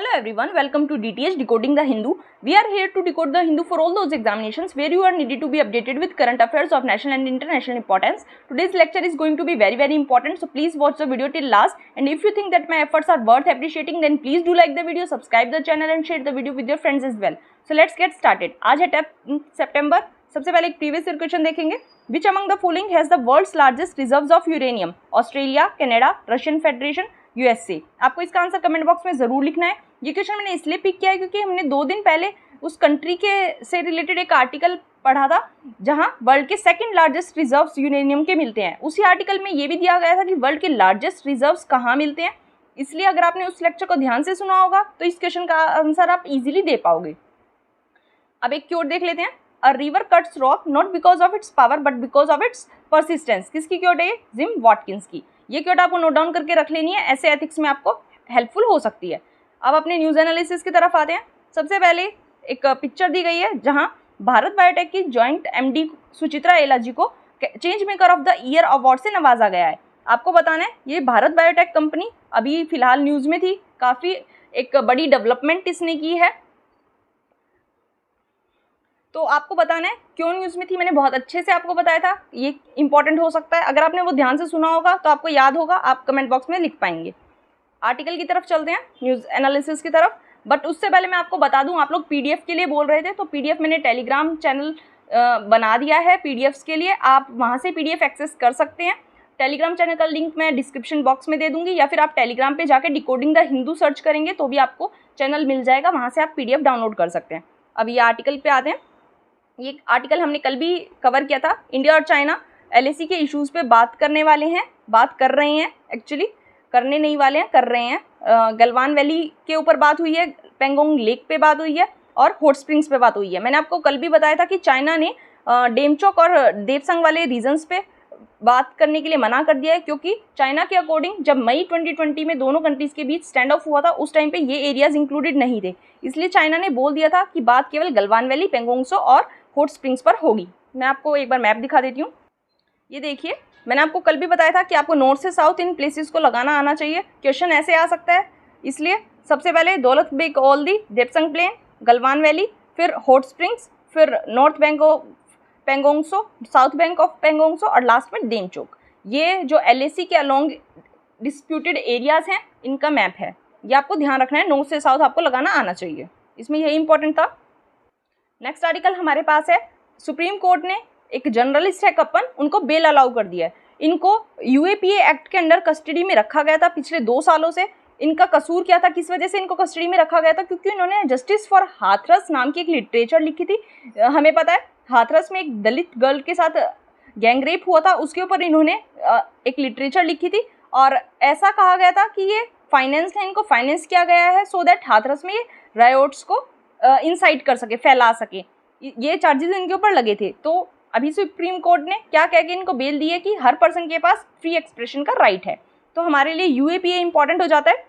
Hello everyone, welcome to DTH Decoding the Hindu. We are here to decode the Hindu for all those examinations where you are needed to be updated with current affairs of national and international importance. Today's lecture is going to be very important, so please watch the video till last. And if you think that my efforts are worth appreciating, then please do like the video, subscribe the channel and share the video with your friends as well. So let's get started. आज है 10 सितंबर. सबसे पहले एक previous year question देखेंगे. Which among the following has the world's largest reserves of uranium? Australia, Canada, Russian federation, USA. आपको इसका answer comment box में जरूर लिखना है. ये क्वेश्चन मैंने इसलिए पिक किया है क्योंकि हमने 2 दिन पहले उस कंट्री के से रिलेटेड एक आर्टिकल पढ़ा था जहां वर्ल्ड के सेकंड लार्जेस्ट रिजर्व्स यूरेनियम के मिलते हैं. उसी आर्टिकल में ये भी दिया गया था कि वर्ल्ड के लार्जेस्ट रिजर्व्स कहाँ मिलते हैं. इसलिए अगर आपने उस लेक्चर को ध्यान से सुना होगा तो इस क्वेश्चन का आंसर आप इजीली दे पाओगे. अब एक क्योट देख लेते हैं. A river cuts rock not because of its power but because of its persistence. किसकी क्योट है ये? जिम वॉटकिंस की. ये क्योट आपको नोट डाउन करके रख लेनी है, ऐसे एथिक्स में आपको हेल्पफुल हो सकती है. अब अपने न्यूज़ एनालिसिस की तरफ आते हैं. सबसे पहले एक पिक्चर दी गई है जहां भारत बायोटेक की जॉइंट एमडी सुचित्रा एला जी को change maker of the year award से नवाजा गया है. आपको बताना है ये भारत बायोटेक कंपनी अभी फिलहाल न्यूज़ में थी, काफ़ी एक बड़ी डेवलपमेंट इसने की है. तो आपको बताना है क्यों न्यूज़ में थी. मैंने बहुत अच्छे से आपको बताया था, ये इंपॉर्टेंट हो सकता है. अगर आपने वो ध्यान से सुना होगा तो आपको याद होगा, आप कमेंट बॉक्स में लिख पाएंगे. आर्टिकल की तरफ चलते हैं, न्यूज़ एनालिसिस की तरफ. बट उससे पहले मैं आपको बता दूं, आप लोग पीडीएफ के लिए बोल रहे थे, तो पीडीएफ मैंने टेलीग्राम चैनल बना दिया है पीडीएफ्स के लिए. आप वहां से पीडीएफ एक्सेस कर सकते हैं. टेलीग्राम चैनल का लिंक मैं डिस्क्रिप्शन बॉक्स में दे दूंगी, या फिर आप टेलीग्राम पे जाके डिकोडिंग द हिंदू सर्च करेंगे तो भी आपको चैनल मिल जाएगा, वहाँ से आप पीडीएफ डाउनलोड कर सकते हैं. अब ये आर्टिकल पे आते हैं. ये आर्टिकल हमने कल भी कवर किया था. इंडिया और चाइना एलएसी के इश्यूज़ पे बात करने वाले हैं, बात कर रहे हैं, एक्चुअली करने नहीं वाले हैं, कर रहे हैं. गलवान वैली के ऊपर बात हुई है, पेंगोंग लेक पे बात हुई है और हॉट स्प्रिंग्स पे बात हुई है. मैंने आपको कल भी बताया था कि चाइना ने डेमचोक और देपसंग वाले रीजन्स पे बात करने के लिए मना कर दिया है, क्योंकि चाइना के अकॉर्डिंग जब मई 2020 में दोनों कंट्रीज़ के बीच स्टैंड ऑफ हुआ था उस टाइम पे ये एरियाज़ इंक्लूडेड नहीं थे. इसलिए चाइना ने बोल दिया था कि बात केवल गलवान वैली, पेंगोंगसो और हॉट स्प्रिंग्स पर होगी. मैं आपको एक बार मैप दिखा देती हूँ. ये देखिए, मैंने आपको कल भी बताया था कि आपको नॉर्थ से साउथ इन प्लेसेस को लगाना आना चाहिए. क्वेश्चन ऐसे आ सकता है, इसलिए सबसे पहले दौलत बेग ओल्दी, देपसंग प्लेन, गलवान वैली, फिर हॉट स्प्रिंग्स, फिर north bank of Pangong Tso, south bank of Pangong Tso और लास्ट में डेमचोक. ये जो एलएसी के अलोंग डिस्प्यूटेड एरियाज़ हैं इनका मैप है. ये आपको ध्यान रखना है, नॉर्थ से साउथ आपको लगाना आना चाहिए. इसमें यही इंपॉर्टेंट था. नेक्स्ट आर्टिकल हमारे पास है. सुप्रीम कोर्ट ने एक जर्नलिस्ट है कपन, उनको बेल अलाउ कर दिया है. इनको यूएपीए एक्ट के अंडर कस्टडी में रखा गया था पिछले 2 सालों से. इनका कसूर क्या था, किस वजह से इनको कस्टडी में रखा गया था? क्योंकि इन्होंने जस्टिस फॉर हाथरस नाम की एक लिटरेचर लिखी थी. हमें पता है हाथरस में एक दलित गर्ल के साथ गैंग रेप हुआ था, उसके ऊपर इन्होंने एक लिटरेचर लिखी थी और ऐसा कहा गया था कि ये फाइनेंस है, इनको फाइनेंस किया गया है सो दैट हाथरस में ये रायोट्स को इंसाइट कर सके, फैला सके. ये चार्जेस इनके ऊपर लगे थे. तो अभी सुप्रीम कोर्ट ने क्या कह के इनको बेल दी है कि हर पर्सन के पास फ्री एक्सप्रेशन का राइट है. तो हमारे लिए यूएपीए इंपॉर्टेंट हो जाता है.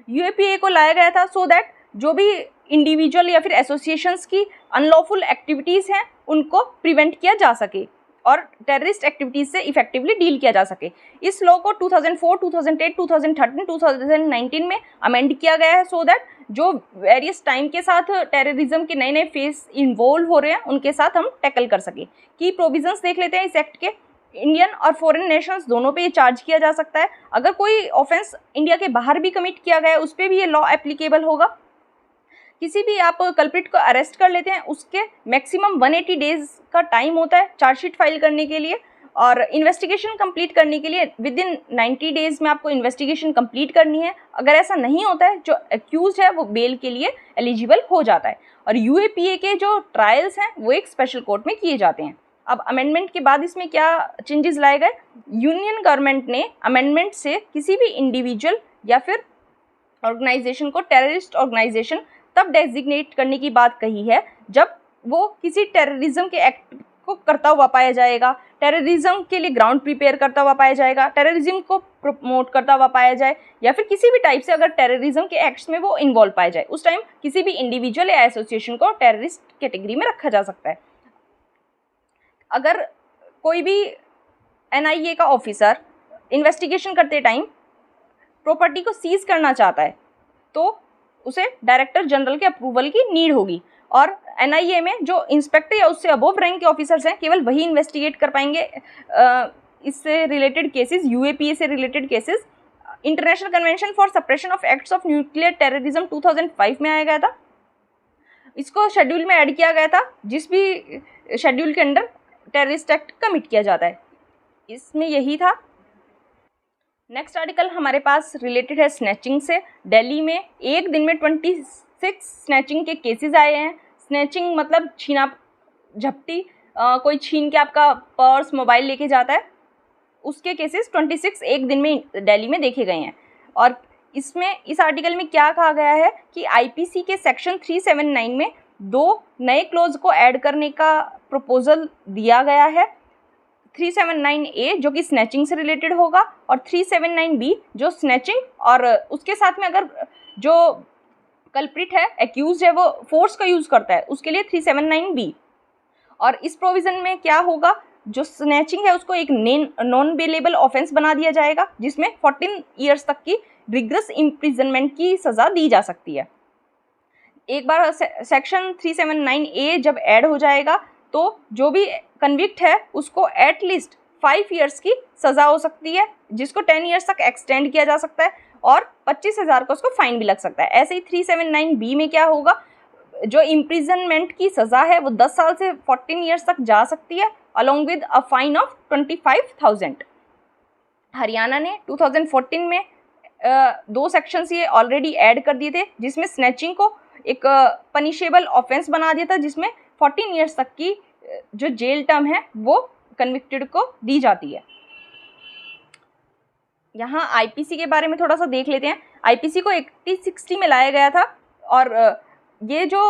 यूएपीए को लाया गया था सो दैट जो भी इंडिविजुअल या फिर एसोसिएशंस की अनलॉफुल एक्टिविटीज़ हैं उनको प्रिवेंट किया जा सके और टेररिस्ट एक्टिविटीज़ से इफेक्टिवली डील किया जा सके. इस लॉ को 2004, 2008, 2013, 2019 में अमेंड किया गया है सो दैट जो वेरियस टाइम के साथ टेररिज्म के नए नए फेस इन्वॉल्व हो रहे हैं उनके साथ हम टैकल कर सकें. की प्रोविजंस देख लेते हैं इस एक्ट के. इंडियन और फॉरेन नेशंस दोनों पे ये चार्ज किया जा सकता है. अगर कोई ऑफेंस इंडिया के बाहर भी कमिट किया गया है उस पर भी ये लॉ एप्लीकेबल होगा. किसी भी आप कल्प्रिट को अरेस्ट कर लेते हैं, उसके मैक्सिमम 180 डेज का टाइम होता है चार्जशीट फाइल करने के लिए, और इन्वेस्टिगेशन कंप्लीट करने के लिए विद इन 90 डेज में आपको इन्वेस्टिगेशन कंप्लीट करनी है. अगर ऐसा नहीं होता है, जो एक्यूज है वो बेल के लिए एलिजिबल हो जाता है. और यूएपीए के जो ट्रायल्स हैं वो एक स्पेशल कोर्ट में किए जाते हैं. अब अमेंडमेंट के बाद इसमें क्या चेंजेस लाए गए? यूनियन गवर्नमेंट ने अमेंडमेंट से किसी भी इंडिविजुअल या फिर ऑर्गेनाइजेशन को टेररिस्ट ऑर्गेनाइजेशन तब डेजिग्नेट करने की बात कही है जब वो किसी टेररिज्म के एक्ट को करता हुआ पाया जाएगा, टेररिज्म के लिए ग्राउंड प्रिपेयर करता हुआ पाया जाएगा, टेररिज्म को प्रमोट करता हुआ पाया जाए, या फिर किसी भी टाइप से अगर टेररिज्म के एक्ट्स में वो इन्वॉल्व पाया जाए, उस टाइम किसी भी इंडिविजुअल या एसोसिएशन को टेररिस्ट कैटेगरी में रखा जा सकता है. अगर कोई भी एनआईए का ऑफिसर इन्वेस्टिगेशन करते टाइम प्रॉपर्टी को सीज करना चाहता है तो उसे डायरेक्टर जनरल के अप्रूवल की नीड होगी। और एनआईए में जो इंस्पेक्टर या उससे अबोव रैंक के ऑफिसर्स हैं केवल वही इन्वेस्टिगेट कर पाएंगे इससे रिलेटेड केसेस, यूएपीए से related cases. International convention for suppression of acts of nuclear terrorism 2005 में आया गया था, इसको शेड्यूल में ऐड किया गया था, जिस भी शेड्यूल के अंडर टेररिस्ट एक्ट कमिट किया जाता है। इसमें यही था। नेक्स्ट आर्टिकल हमारे पास रिलेटेड है स्नैचिंग से। दिल्ली में एक दिन में 26 स्नैचिंग के केसेस आए हैं। स्नैचिंग मतलब छीना झपटी, कोई छीन के आपका पर्स मोबाइल लेके जाता है, उसके केसेस 26 एक दिन में दिल्ली में देखे गए हैं। और इसमें इस आर्टिकल में क्या कहा गया है कि आईपीसी के सेक्शन 379 में 2 नए क्लोज को ऐड करने का प्रपोजल दिया गया है। 379A जो कि स्नैचिंग से रिलेटेड होगा और 379B जो स्नैचिंग और उसके साथ में अगर जो कल्प्रिट है, एक्यूज है, वो फोर्स का यूज़ करता है, उसके लिए 379B। और इस प्रोविज़न में क्या होगा, जो स्नैचिंग है उसको एक नॉन बेलेबल ऑफेंस बना दिया जाएगा, जिसमें 14 ईयर्स तक की रिग्रेस इम्प्रिजनमेंट की सज़ा दी जा सकती है। एक बार सेक्शन 379A जब ऐड हो जाएगा तो जो भी कन्विक्ट है उसको एटलीस्ट 5 ईयर्स की सज़ा हो सकती है, जिसको 10 ईयर्स तक एक्सटेंड किया जा सकता है और 25,000 का उसको फाइन भी लग सकता है। ऐसे ही 379B में क्या होगा, जो इम्प्रिजनमेंट की सज़ा है वो 10 साल से 14 ईयर्स तक जा सकती है along with a fine of 25,000। Haryana ने 2014 में 2 सेक्शंस ये ऑलरेडी ऐड कर दिए थे, जिसमें स्नैचिंग को एक पनिशेबल ऑफेंस बना दिया था, जिसमें 14 ईयर्स तक की जो जेल टर्म है वो कन्विक्टेड को दी जाती है। यहाँ आईपीसी के बारे में थोड़ा सा देख लेते हैं। आईपीसी को 1860 में लाया गया था और ये जो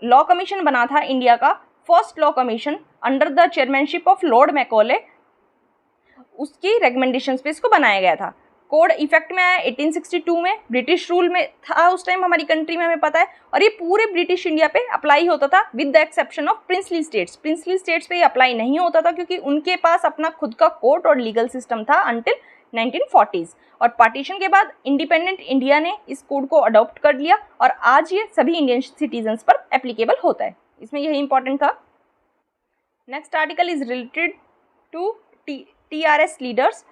लॉ कमीशन बना था इंडिया का, first law commission under the chairmanship of Lord Macaulay, उसकी रिकमेंडेशंस पे इसको बनाया गया था। कोड इफेक्ट में आया 1862 में, ब्रिटिश रूल में था उस टाइम हमारी कंट्री में, हमें पता है, और ये पूरे ब्रिटिश इंडिया पे अप्लाई होता था with the exception of princely states. Princely states पे ये अप्लाई नहीं होता था क्योंकि उनके पास अपना खुद का कोर्ट और लीगल सिस्टम था अंटिल 1940s। और पार्टीशन के बाद इंडिपेंडेंट इंडिया ने इस कोड को अडॉप्ट कर लिया और आज ये सभी इंडियन सिटीजन्स पर एप्लीकेबल होता है। इसमें यही इंपॉर्टेंट था। Next article is related to TRS leaders.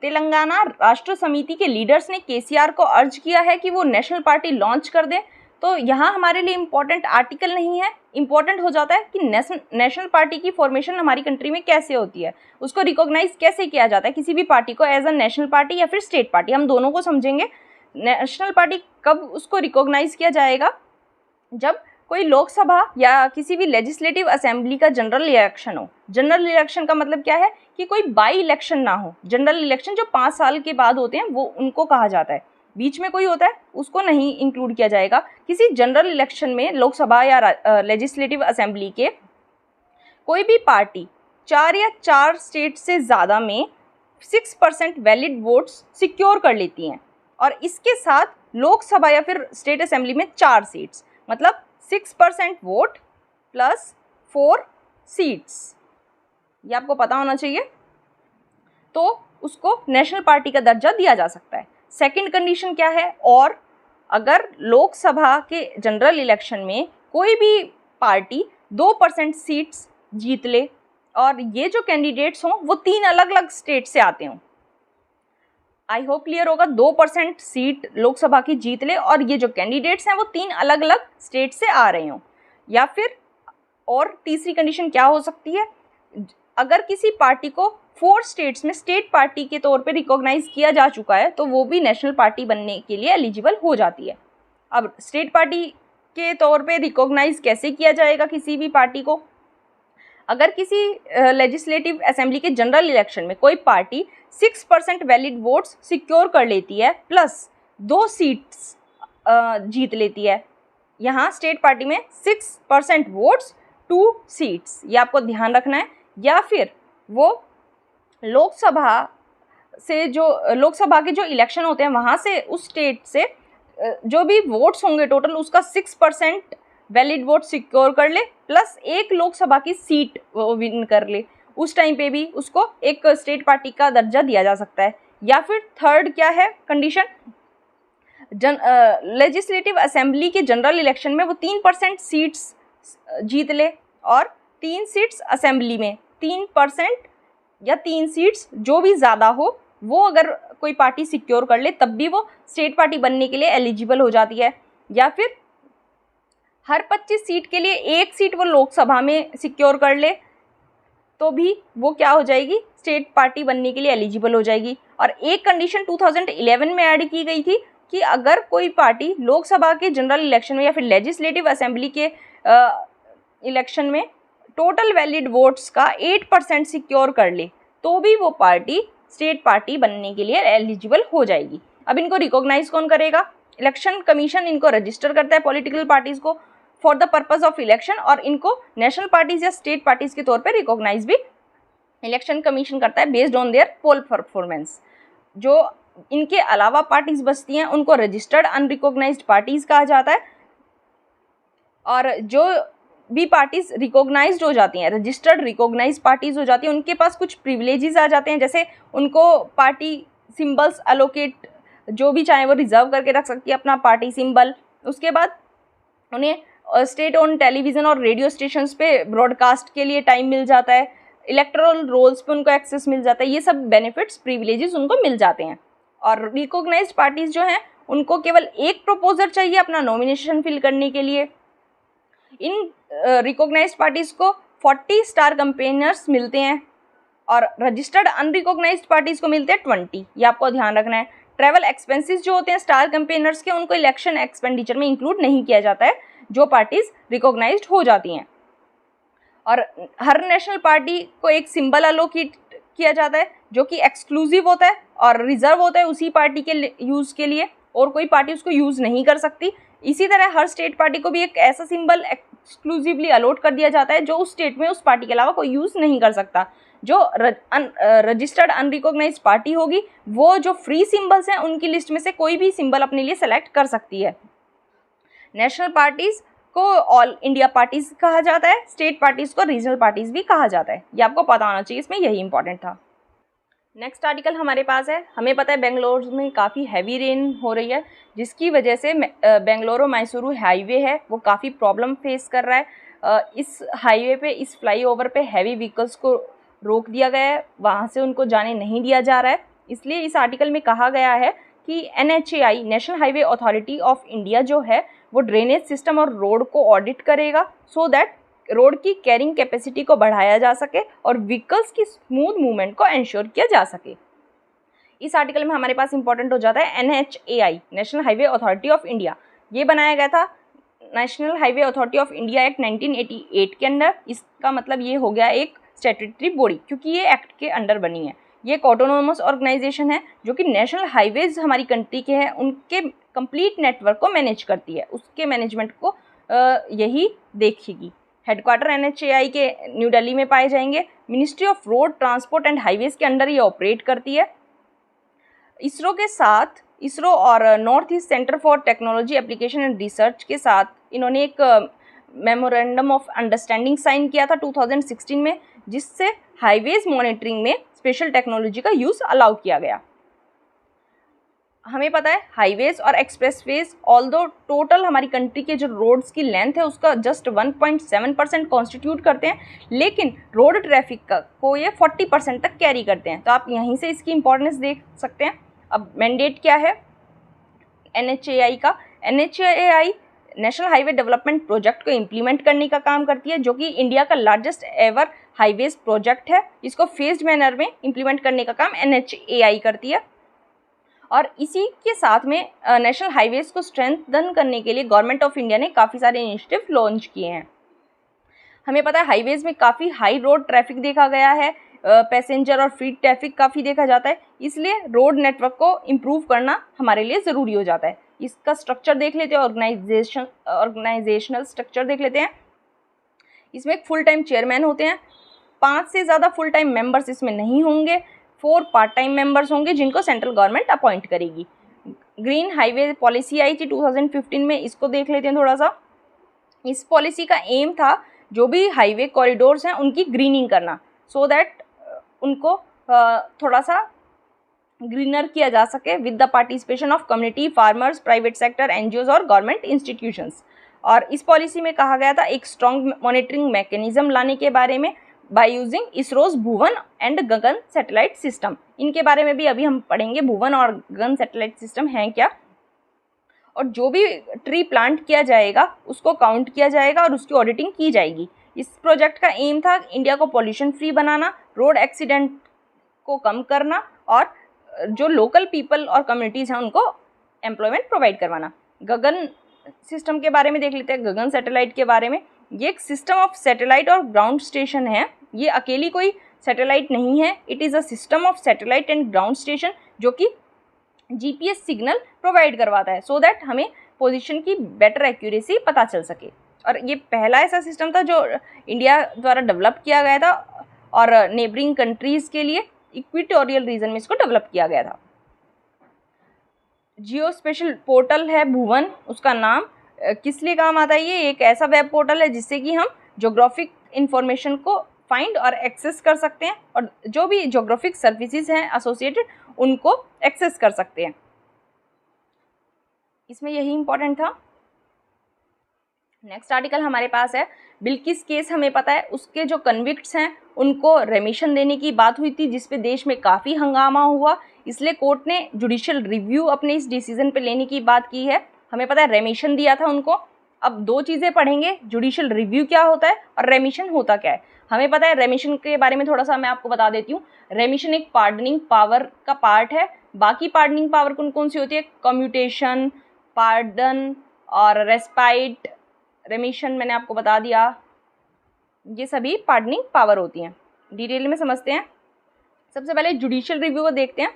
Telangana Rashtra Samithi के लीडर्स ने केसीआर को अर्ज किया है कि वो नेशनल पार्टी लॉन्च कर दें। तो यहाँ हमारे लिए इम्पॉर्टेंट आर्टिकल नहीं है, इम्पॉर्टेंट हो जाता है कि नेशनल पार्टी की फॉर्मेशन हमारी कंट्री में कैसे होती है, उसको रिकॉग्नाइज कैसे किया जाता है किसी भी पार्टी को, एज अ नेशनल पार्टी या फिर स्टेट पार्टी, हम दोनों को समझेंगे। नेशनल पार्टी कब उसको रिकॉग्नाइज किया जाएगा, जब कोई लोकसभा या किसी भी लेजिस्लेटिव असेंबली का जनरल इलेक्शन हो। जनरल इलेक्शन का मतलब क्या है कि कोई बाई इलेक्शन ना हो। जनरल इलेक्शन जो 5 साल के बाद होते हैं वो उनको कहा जाता है, बीच में कोई होता है उसको नहीं इंक्लूड किया जाएगा। किसी जनरल इलेक्शन में लोकसभा या लेजिस्लेटिव असेंबली के कोई भी पार्टी 4 या 4 स्टेट से ज़्यादा में 6% वैलिड वोट्स सिक्योर कर लेती हैं और इसके साथ लोकसभा या फिर स्टेट असेंबली में 4 सीट्स, मतलब 6% वोट प्लस 4 सीट्स, ये आपको पता होना चाहिए, तो उसको नेशनल पार्टी का दर्जा दिया जा सकता है। सेकंड कंडीशन क्या है, और अगर लोकसभा के जनरल इलेक्शन में कोई भी पार्टी 2% सीट्स जीत ले और ये जो कैंडिडेट्स हों वो 3 अलग अलग स्टेट से आते हों। आई होप क्लियर होगा। 2% सीट लोकसभा की जीत ले और ये जो कैंडिडेट्स हैं वो 3 अलग अलग स्टेट से आ रहे हों। या फिर और तीसरी कंडीशन क्या हो सकती है, अगर किसी पार्टी को 4 स्टेट्स में स्टेट पार्टी के तौर पे रिकॉग्नाइज किया जा चुका है तो वो भी नेशनल पार्टी बनने के लिए एलिजिबल हो जाती है। अब स्टेट पार्टी के तौर पे रिकॉग्नाइज कैसे किया जाएगा किसी भी पार्टी को, अगर किसी लेजिस्लेटिव असेंबली के जनरल इलेक्शन में कोई पार्टी 6% वैलिड वोट्स सिक्योर कर लेती है प्लस 2 सीट्स जीत लेती है, यहाँ स्टेट पार्टी में 6% वोट्स 2 सीट्स, ये आपको ध्यान रखना है। या फिर वो लोकसभा के जो इलेक्शन होते हैं वहाँ से उस स्टेट से जो भी वोट्स होंगे टोटल उसका 6% वैलिड वोट सिक्योर कर ले प्लस 1 लोकसभा की सीट वो विन कर ले, उस टाइम पे भी उसको एक स्टेट पार्टी का दर्जा दिया जा सकता है। या फिर थर्ड क्या है कंडीशन, लेजिस्लेटिव असेंबली के जनरल इलेक्शन में वो 3% सीट्स जीत ले और 3 सीट्स असेंबली में 3% या 3 सीट्स जो भी ज़्यादा हो वो अगर कोई पार्टी सिक्योर कर ले तब भी वो स्टेट पार्टी बनने के लिए एलिजिबल हो जाती है। या फिर हर 25 सीट के लिए 1 सीट वो लोकसभा में सिक्योर कर ले तो भी वो क्या हो जाएगी, स्टेट पार्टी बनने के लिए एलिजिबल हो जाएगी। और एक कंडीशन 2011 में ऐड की गई थी कि अगर कोई पार्टी लोकसभा के जनरल इलेक्शन में या फिर लेजिस्लेटिव असेंबली के इलेक्शन में टोटल वैलिड वोट्स का 8% सिक्योर कर ले तो भी वो पार्टी स्टेट पार्टी बनने के लिए एलिजिबल हो जाएगी। अब इनको रिकॉग्नाइज कौन करेगा? इलेक्शन कमीशन इनको रजिस्टर करता है पॉलिटिकल पार्टीज को for the purpose of election, और इनको नेशनल पार्टीज या स्टेट पार्टीज के तौर पे रिकॉग्नाइज भी इलेक्शन कमीशन करता है based on their poll performance. जो इनके अलावा पार्टीज बचती हैं उनको रजिस्टर्ड अनरिकॉग्नाइज्ड पार्टीज कहा जाता है। और जो भी पार्टीज रिकॉग्नाइज्ड हो जाती हैं, रजिस्टर्ड रिकॉग्नाइज्ड पार्टीज हो जाती हैं, उनके पास कुछ प्रिविलेजेस आ जाते हैं, जैसे उनको पार्टी सिंबल्स अलोकेट जो भी चाहे वो रिजर्व करके रख सकती है अपना पार्टी सिंबल। उसके बाद उन्हें स्टेट ओन टेलीविज़न और रेडियो स्टेशंस पे ब्रॉडकास्ट के लिए टाइम मिल जाता है, इलेक्टोरल रोल्स पे उनको एक्सेस मिल जाता है, ये सब बेनिफिट्स प्रिविलेजेस उनको मिल जाते हैं। और रिकॉग्नाइज्ड पार्टीज जो हैं उनको केवल एक प्रपोजर चाहिए अपना नॉमिनेशन फिल करने के लिए। इन रिकॉग्नाइज्ड पार्टीज़ को 40 स्टार कैंपेनर्स मिलते हैं और रजिस्टर्ड अनरिकॉग्नाइज्ड पार्टीज़ को मिलते हैं 20। ये आपको ध्यान रखना है। ट्रैवल एक्सपेंसेस जो होते हैं स्टार कैंपेनर्स के उनको इलेक्शन एक्सपेंडिचर में इंक्लूड नहीं किया जाता है जो पार्टीज़ रिकॉग्नाइज्ड हो जाती हैं। और हर नेशनल पार्टी को एक सिंबल अलोकेट किया जाता है जो कि एक्सक्लूसिव होता है और रिजर्व होता है उसी पार्टी के यूज़ के लिए, और कोई पार्टी उसको यूज़ नहीं कर सकती। इसी तरह हर स्टेट पार्टी को भी एक ऐसा सिंबल एक्सक्लूसिवली अलॉट कर दिया जाता है जो उस स्टेट में उस पार्टी के अलावा कोई यूज़ नहीं कर सकता। जो रजिस्टर्ड अनरिकॉग्नाइज्ड पार्टी होगी वो जो फ्री सिंबल्स हैं उनकी लिस्ट में से कोई भी सिंबल अपने लिए सेलेक्ट कर सकती है। नेशनल पार्टीज़ को ऑल इंडिया पार्टीज़ कहा जाता है, स्टेट पार्टीज़ को रीजनल पार्टीज़ भी कहा जाता है। ये आपको पता होना चाहिए, इसमें यही इंपॉर्टेंट था। नेक्स्ट आर्टिकल हमारे पास है। हमें पता है बेंगलोर में काफ़ी हैवी रेन हो रही है जिसकी वजह से बेंगलुरु मैसूरू हाईवे है वो काफ़ी प्रॉब्लम फेस कर रहा है। इस हाईवे पे, इस फ्लाईओवर पे हैवी व्हीकल्स को रोक दिया गया है, वहाँ से उनको जाने नहीं दिया जा रहा है। इसलिए इस आर्टिकल में कहा गया है कि NHAI national highway authority of India जो है वो ड्रेनेज सिस्टम और रोड को ऑडिट करेगा सो दैट रोड की कैरिंग कैपेसिटी को बढ़ाया जा सके और व्हीकल्स की स्मूथ मूवमेंट को इंश्योर किया जा सके। इस आर्टिकल में हमारे पास इंपॉर्टेंट हो जाता है NHAI national highway authority of India. ये बनाया गया था national highway authority of India act 1988 के अंडर। इसका मतलब ये हो गया एक स्टैट्यूटरी बॉडी क्योंकि ये एक्ट के अंडर बनी है। ये एक ऑटोनोमस ऑर्गेनाइजेशन है जो कि नेशनल हाईवेज हमारी कंट्री के हैं उनके कंप्लीट नेटवर्क को मैनेज करती है, उसके मैनेजमेंट को यही देखेगी। हेडक्वार्टर NHAI के न्यू दिल्ली में पाए जाएंगे। Ministry of road transport and highways के अंडर ये ऑपरेट करती है। इसरो और north east centre for technology application and research के साथ इन्होंने एक मेमोरेंडम ऑफ अंडरस्टैंडिंग साइन किया था 2016 में, जिससे हाईवेज मॉनिटरिंग में स्पेशल टेक्नोलॉजी का यूज़ अलाउ किया गया। हमें पता है हाईवेज और एक्सप्रेसवेज ऑल्दो टोटल हमारी कंट्री के जो रोड्स की लेंथ है उसका जस्ट 1.7% कॉन्स्टिट्यूट करते हैं, लेकिन रोड ट्रैफिक को ये 40% तक कैरी करते हैं। तो आप यहीं से इसकी इंपॉर्टेंस देख सकते हैं। अब मैंडेट क्या है NHAI का? NHAI national highway development project को इम्प्लीमेंट करने का काम करती है जो कि इंडिया का लार्जेस्ट एवर हाईवेज प्रोजेक्ट है। इसको फेज्ड मैनर में इम्प्लीमेंट करने का काम NHAI करती है। और इसी के साथ में नेशनल हाईवेज को स्ट्रेंथन करने के लिए गवर्नमेंट ऑफ इंडिया ने काफ़ी सारे इनिशिएटिव लॉन्च किए हैं। हमें पता है हाईवेज में काफ़ी हाई रोड ट्रैफिक देखा गया है, पैसेंजर और फ्रीट ट्रैफिक काफ़ी देखा जाता है, इसलिए रोड नेटवर्क को इम्प्रूव करना हमारे लिए ज़रूरी हो जाता है। इसका स्ट्रक्चर देख लेते हैं, ऑर्गेनाइजेशनल स्ट्रक्चर देख लेते हैं। इसमें एक फुल टाइम चेयरमैन होते हैं, 5 से ज़्यादा फुल टाइम मेंबर्स इसमें नहीं होंगे, 4 पार्ट टाइम मेंबर्स होंगे जिनको सेंट्रल गवर्नमेंट अपॉइंट करेगी। ग्रीन हाईवे पॉलिसी आई थी 2015 में, इसको देख लेते हैं थोड़ा सा। इस पॉलिसी का एम था जो भी हाईवे कॉरिडोर्स हैं उनकी ग्रीनिंग करना, सो दैट उनको थोड़ा सा ग्रीनर किया जा सके with the participation of community, farmers, private sector, NGOs और गवर्नमेंट इंस्टीट्यूशंस। और इस पॉलिसी में कहा गया था एक स्ट्रॉन्ग मॉनिटरिंग मैकेनिज्म लाने के बारे में by using ISRO's Bhuvan and Gagan satellite system. इनके बारे में भी अभी हम पढ़ेंगे, भुवन और गगन सैटेलाइट सिस्टम हैं क्या। और जो भी ट्री प्लांट किया जाएगा उसको काउंट किया जाएगा और उसकी ऑडिटिंग की जाएगी। इस प्रोजेक्ट का एम था इंडिया को पॉल्यूशन फ्री बनाना, रोड एक्सीडेंट को कम करना और जो लोकल पीपल और कम्युनिटीज़ हैं उनको एम्प्लॉयमेंट प्रोवाइड करवाना। गगन सिस्टम के बारे में देख लेते हैं, गगन सैटेलाइट के बारे में। ये एक सिस्टम ऑफ सैटेलाइट और ग्राउंड स्टेशन है। ये अकेली कोई सैटेलाइट नहीं है, it is a system of satellite and ground station जो कि जीपीएस सिग्नल प्रोवाइड करवाता है सो दैट हमें पोजीशन की बेटर एक्यूरेसी पता चल सके। और ये पहला ऐसा सिस्टम था जो इंडिया द्वारा डेवलप किया गया था और नेबरिंग कंट्रीज़ के लिए इक्वेटोरियल रीजन में इसको डेवलप किया गया था। जियो स्पेशल पोर्टल है भुवन, उसका नाम किस लिए काम आता है? ये एक ऐसा वेब पोर्टल है जिससे कि हम ज्योग्राफिक इंफॉर्मेशन को फाइंड और एक्सेस कर सकते हैं और जो भी ज्योग्राफिक सर्विसेज हैं एसोसिएटेड उनको एक्सेस कर सकते हैं। इसमें यही इंपॉर्टेंट था। नेक्स्ट आर्टिकल हमारे पास है बिल्किस केस। हमें पता है उसके जो कन्विक्ट्स हैं उनको रेमिशन देने की बात हुई थी जिस पे देश में काफ़ी हंगामा हुआ, इसलिए कोर्ट ने जुडिशियल रिव्यू अपने इस डिसीजन पे लेने की बात की है। हमें पता है रेमिशन दिया था उनको। अब दो चीज़ें पढ़ेंगे, जुडिशियल रिव्यू क्या होता है और रेमिशन होता क्या है। हमें पता है रेमिशन के बारे में थोड़ा सा मैं आपको बता देती हूँ। रेमिशन एक पार्डनिंग पावर का पार्ट है। बाकी पार्डनिंग पावर कौन कौन सी होती है? कम्यूटेशन, पार्डन और रेस्पाइट, रेमिशन मैंने आपको बता दिया। ये सभी पार्डनिंग पावर होती हैं। डिटेल में समझते हैं। सबसे पहले जुडिशियल रिव्यू को देखते हैं।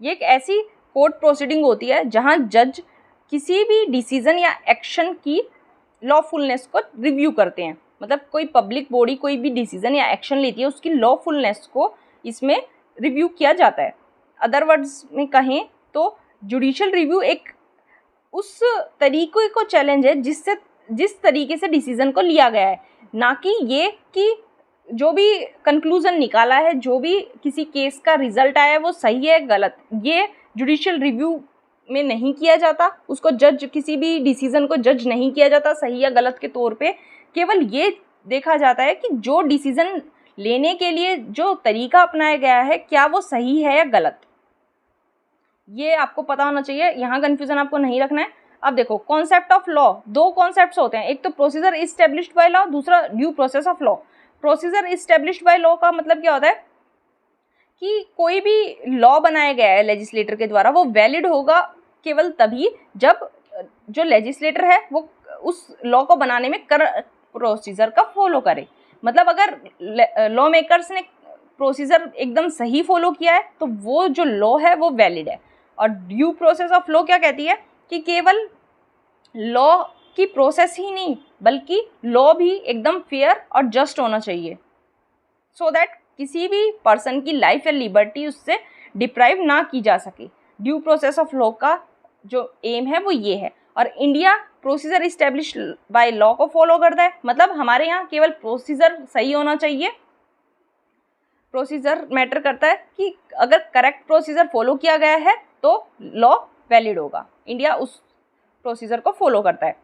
ये एक ऐसी कोर्ट प्रोसीडिंग होती है जहां जज किसी भी डिसीजन या एक्शन की लॉफुलनेस को रिव्यू करते हैं। मतलब कोई पब्लिक बॉडी कोई भी डिसीजन या एक्शन लेती है उसकी लॉफुलनेस को इसमें रिव्यू किया जाता है। अदर वर्ड्स में कहें तो जुडिशियल रिव्यू एक उस तरीके को चैलेंज है जिस तरीके से डिसीजन को लिया गया है, ना कि ये कि जो भी कंक्लूजन निकाला है, जो भी किसी केस का रिजल्ट आया है वो सही है गलत, ये जुडिशियल रिव्यू में नहीं किया जाता। उसको जज, किसी भी डिसीजन को जज नहीं किया जाता सही या गलत के तौर पे। केवल ये देखा जाता है कि जो डिसीजन लेने के लिए जो तरीका अपनाया गया है क्या वो सही है या गलत। ये आपको पता होना चाहिए, यहाँ कन्फ्यूजन आपको नहीं रखना है। अब देखो कॉन्सेप्ट ऑफ लॉ, दो कॉन्सेप्ट्स होते हैं, एक तो प्रोसीजर इस्टेब्लिश्ड बाय लॉ, दूसरा due process of law. Procedure established by law का मतलब क्या होता है कि कोई भी लॉ बनाया गया है लेजिस्लेटर के द्वारा वो वैलिड होगा केवल तभी जब जो लेजिस्लेटर है वो उस लॉ को बनाने में प्रोसीजर का फॉलो करे। मतलब अगर लॉ मेकर्स ने प्रोसीजर एकदम सही फॉलो किया है तो वो जो लॉ है वो वैलिड है। और ड्यू प्रोसेस ऑफ लॉ क्या कहती है कि केवल लॉ की प्रोसेस ही नहीं बल्कि लॉ भी एकदम फेयर और जस्ट होना चाहिए सो दैट किसी भी पर्सन की लाइफ या लिबर्टी उससे डिप्राइव ना की जा सके। ड्यू प्रोसेस ऑफ लॉ का जो एम है वो ये है। और India procedure establish by law को फॉलो करता है। मतलब हमारे यहाँ केवल प्रोसीजर सही होना चाहिए, प्रोसीजर मैटर करता है कि अगर करेक्ट प्रोसीजर फॉलो किया गया है तो लॉ वैलिड होगा। इंडिया उस प्रोसीजर को फॉलो करता है।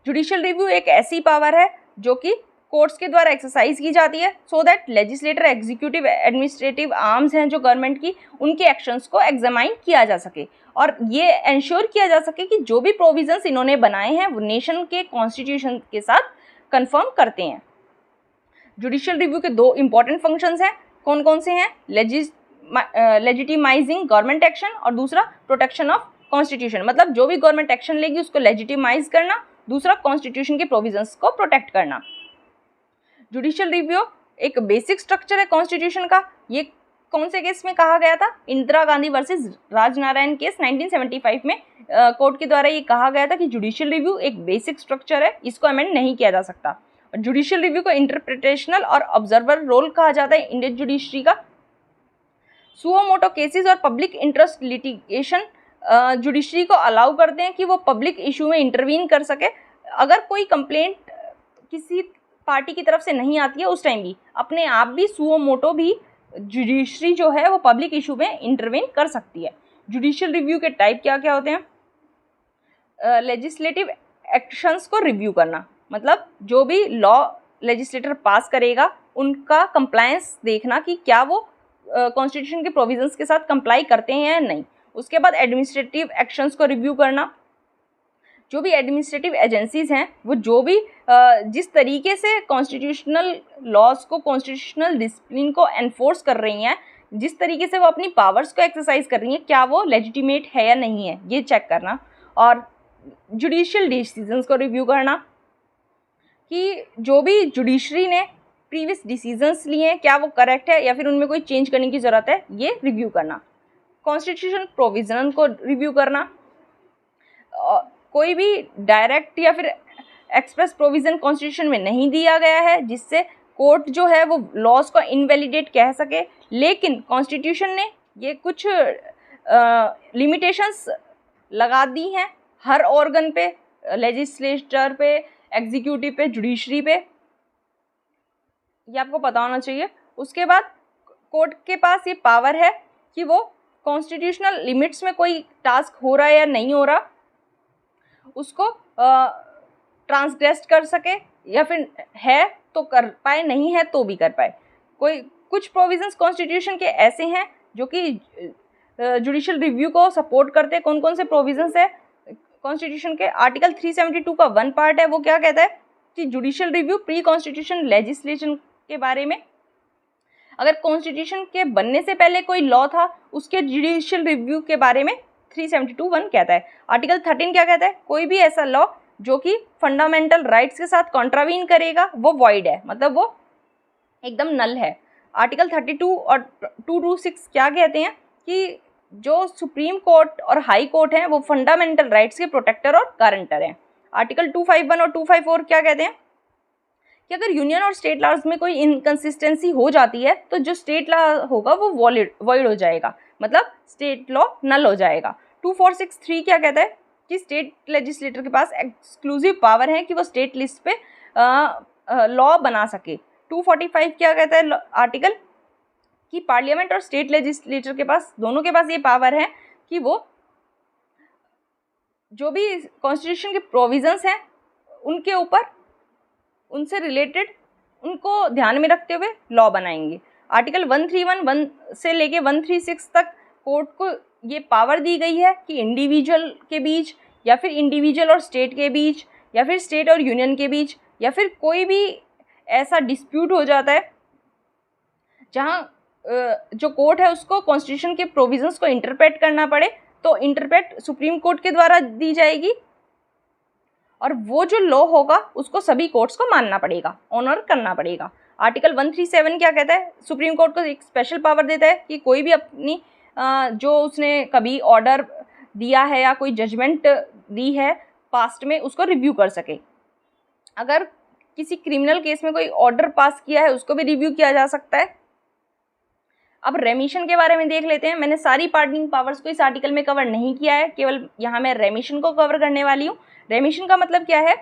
जुडिशियल रिव्यू एक ऐसी पावर है जो कि कोर्ट्स के द्वारा एक्सरसाइज की जाती है so that legislator, executive, administrative arms हैं जो गवर्नमेंट की, उनके एक्शंस को एग्जामाइन किया जा सके और ये इंश्योर किया जा सके कि जो भी प्रोविजंस इन्होंने बनाए हैं वो नेशन के कॉन्स्टिट्यूशन के साथ कंफर्म करते हैं। जुडिशियल रिव्यू के दो इंपॉर्टेंट फंक्शंस हैं। कौन कौन से हैं? लेजिटिमाइजिंग गवर्नमेंट एक्शन और दूसरा प्रोटेक्शन ऑफ कॉन्स्टिट्यूशन। मतलब जो भी गवर्नमेंट एक्शन लेगी उसको लेजिटिमाइज करना, दूसरा कॉन्स्टिट्यूशन के प्रोविजंस को प्रोटेक्ट करना। जुडिशियल रिव्यू एक बेसिक स्ट्रक्चर है कॉन्स्टिट्यूशन का। ये कौन से केस में कहा गया था? इंदिरा गांधी वर्सेस राजनारायण केस 1975 में कोर्ट के द्वारा ये कहा गया था कि जुडिशियल रिव्यू एक बेसिक स्ट्रक्चर है, इसको अमेंड नहीं किया जा सकता। जुडिशियल रिव्यू को इंटरप्रिटेशनल और ऑब्जर्वर रोल कहा जाता है इंडियन जुडिशरी का। सुओ मोटो केसेस और पब्लिक इंटरेस्ट लिटिगेशन जुडिशरी को अलाउ करते हैं कि वो पब्लिक इशू में इंटरवीन कर सके। अगर कोई कंप्लेंट किसी पार्टी की तरफ से नहीं आती है उस टाइम भी अपने आप भी सुओ मोटो भी जुडिशरी जो है वो पब्लिक इशू में इंटरवेन कर सकती है। जुडिशियल रिव्यू के टाइप क्या क्या होते हैं? लेजिस्लेटिव एक्शंस को रिव्यू करना, मतलब जो भी लॉ लेजिस्लेटर पास करेगा उनका कंप्लायंस देखना कि क्या वो कॉन्स्टिट्यूशन के प्रोविजंस के साथ कंप्लाई करते हैं या नहीं। उसके बाद एडमिनिस्ट्रेटिव एक्शंस को रिव्यू करना, जो भी एडमिनिस्ट्रेटिव एजेंसीज हैं वो जो भी जिस तरीके से कॉन्स्टिट्यूशनल लॉज को, कॉन्स्टिट्यूशनल डिसिप्लिन को एनफोर्स कर रही हैं, जिस तरीके से वो अपनी पावर्स को एक्सरसाइज कर रही हैं, क्या वो लेजिटिमेट है या नहीं है, ये चेक करना। और जुडिशियल डिसीजंस को रिव्यू करना कि जो भी जुडिशरी ने प्रीवियस डिसीजंस लिए हैं क्या वो करेक्ट है या फिर उनमें कोई चेंज करने की ज़रूरत है, ये रिव्यू करना। कॉन्स्टिट्यूशन प्रोविजन को रिव्यू करना, कोई भी डायरेक्ट या फिर एक्सप्रेस प्रोविज़न कॉन्स्टिट्यूशन में नहीं दिया गया है जिससे कोर्ट जो है वो लॉज को इनवैलिडेट कह सके, लेकिन कॉन्स्टिट्यूशन ने ये कुछ लिमिटेशंस लगा दी हैं हर ऑर्गन पे, लेजिस्लेचर पे, एग्जीक्यूटिव पे, जुडिशरी पे, ये आपको पता होना चाहिए। उसके बाद कोर्ट के पास ये पावर है कि वो कॉन्स्टिट्यूशनल लिमिट्स में कोई टास्क हो रहा है या नहीं हो रहा उसको ट्रांसग्रेस्ट कर सके, या फिर है तो कर पाए, नहीं है तो भी कर पाए। कोई कुछ प्रोविजंस कॉन्स्टिट्यूशन के ऐसे हैं जो कि जुडिशियल रिव्यू को सपोर्ट करते हैं। कौन कौन से प्रोविजंस है कॉन्स्टिट्यूशन के? आर्टिकल 372 का 1 पार्ट है, वो क्या कहता है कि judicial review pre constitution legislation के बारे में, अगर कॉन्स्टिट्यूशन के बनने से पहले कोई लॉ था उसके जुडिशियल रिव्यू के बारे में 372(1) कहता है। आर्टिकल 13 क्या कहता है? कोई भी ऐसा लॉ जो कि फंडामेंटल राइट्स के साथ कॉन्ट्रावीन करेगा वो वॉइड है, मतलब वो एकदम नल है। आर्टिकल 32 और 226 क्या कहते हैं कि जो सुप्रीम कोर्ट और हाई कोर्ट हैं वो फंडामेंटल राइट्स के प्रोटेक्टर और गारंटर हैं। आर्टिकल 251 और 254 क्या कहते हैं कि अगर यूनियन और स्टेट लॉज में कोई इनकंसिस्टेंसी हो जाती है तो जो स्टेट लॉ होगा वो वॉइड हो जाएगा, मतलब स्टेट लॉ नल हो जाएगा। 2463 क्या कहता है कि स्टेट लेजिस्लेटर के पास एक्सक्लूसिव पावर है कि वो स्टेट लिस्ट पे लॉ बना सके। 245 क्या कहता है आर्टिकल कि पार्लियामेंट और स्टेट लेजिस्लेचर के पास, दोनों के पास ये पावर है कि वो जो भी कॉन्स्टिट्यूशन के प्रोविजंस हैं उनके ऊपर, उनसे रिलेटेड, उनको ध्यान में रखते हुए लॉ बनाएंगे। आर्टिकल 131 से लेके 136 तक कोर्ट को ये पावर दी गई है कि इंडिविजुअल के बीच या फिर इंडिविजुअल और स्टेट के बीच या फिर स्टेट और यूनियन के बीच या फिर कोई भी ऐसा डिस्प्यूट हो जाता है जहाँ जो कोर्ट है उसको कॉन्स्टिट्यूशन के प्रोविजंस को इंटरप्रेट करना पड़े तो इंटरप्रेट सुप्रीम कोर्ट के द्वारा दी जाएगी, और वो जो लॉ होगा उसको सभी कोर्ट्स को मानना पड़ेगा, ऑनर करना पड़ेगा। आर्टिकल 137 क्या कहता है? सुप्रीम कोर्ट को एक स्पेशल पावर देता है कि कोई भी अपनी जो उसने कभी ऑर्डर दिया है या कोई जजमेंट दी है पास्ट में उसको रिव्यू कर सके। अगर किसी क्रिमिनल केस में कोई ऑर्डर पास किया है उसको भी रिव्यू किया जा सकता है। अब रेमिशन के बारे में देख लेते हैं। मैंने सारी पार्डनिंग पावर्स को इस आर्टिकल में कवर नहीं किया है, केवल यहाँ मैं रेमिशन को कवर करने वाली हूँ। रेमिशन का मतलब क्या है?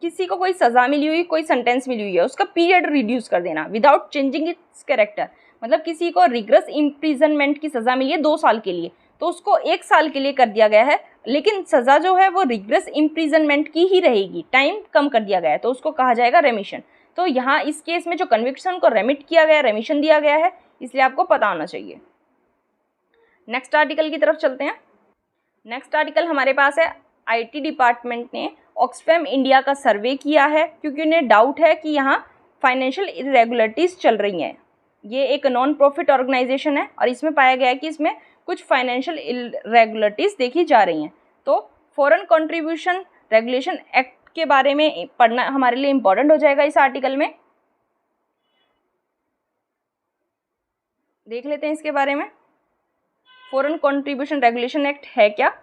किसी को कोई सज़ा मिली हुई, कोई सेंटेंस मिली हुई है, उसका पीरियड रिड्यूस कर देना विदाउट चेंजिंग इट्स कैरेक्टर। मतलब किसी को रिग्रेस इम्प्रिजनमेंट की सज़ा मिली है 2 साल के लिए तो उसको 1 साल के लिए कर दिया गया है, लेकिन सज़ा जो है वो रिग्रेस इम्प्रिजनमेंट की ही रहेगी, टाइम कम कर दिया गया है, तो उसको कहा जाएगा रेमिशन। तो यहाँ इस केस में जो कन्विक्शन को रेमिट किया गया, रेमिशन दिया गया है, इसलिए आपको पता होना चाहिए। नेक्स्ट आर्टिकल की तरफ चलते हैं। नेक्स्ट आर्टिकल हमारे पास है, आईटी डिपार्टमेंट ने ऑक्सफैम इंडिया का सर्वे किया है क्योंकि उन्हें डाउट है कि यहाँ फाइनेंशियल इरेगुलरिटीज़ चल रही हैं। ये एक नॉन प्रॉफिट ऑर्गेनाइजेशन है और इसमें पाया गया है कि इसमें कुछ फाइनेंशियल इरेगुलरिटीज़ देखी जा रही हैं। तो फॉरेन कंट्रीब्यूशन रेगुलेशन एक्ट के बारे में पढ़ना हमारे लिए इम्पोर्टेंट हो जाएगा। इस आर्टिकल में देख लेते हैं इसके बारे में। फॉरेन कंट्रीब्यूशन रेगुलेशन एक्ट है क्या?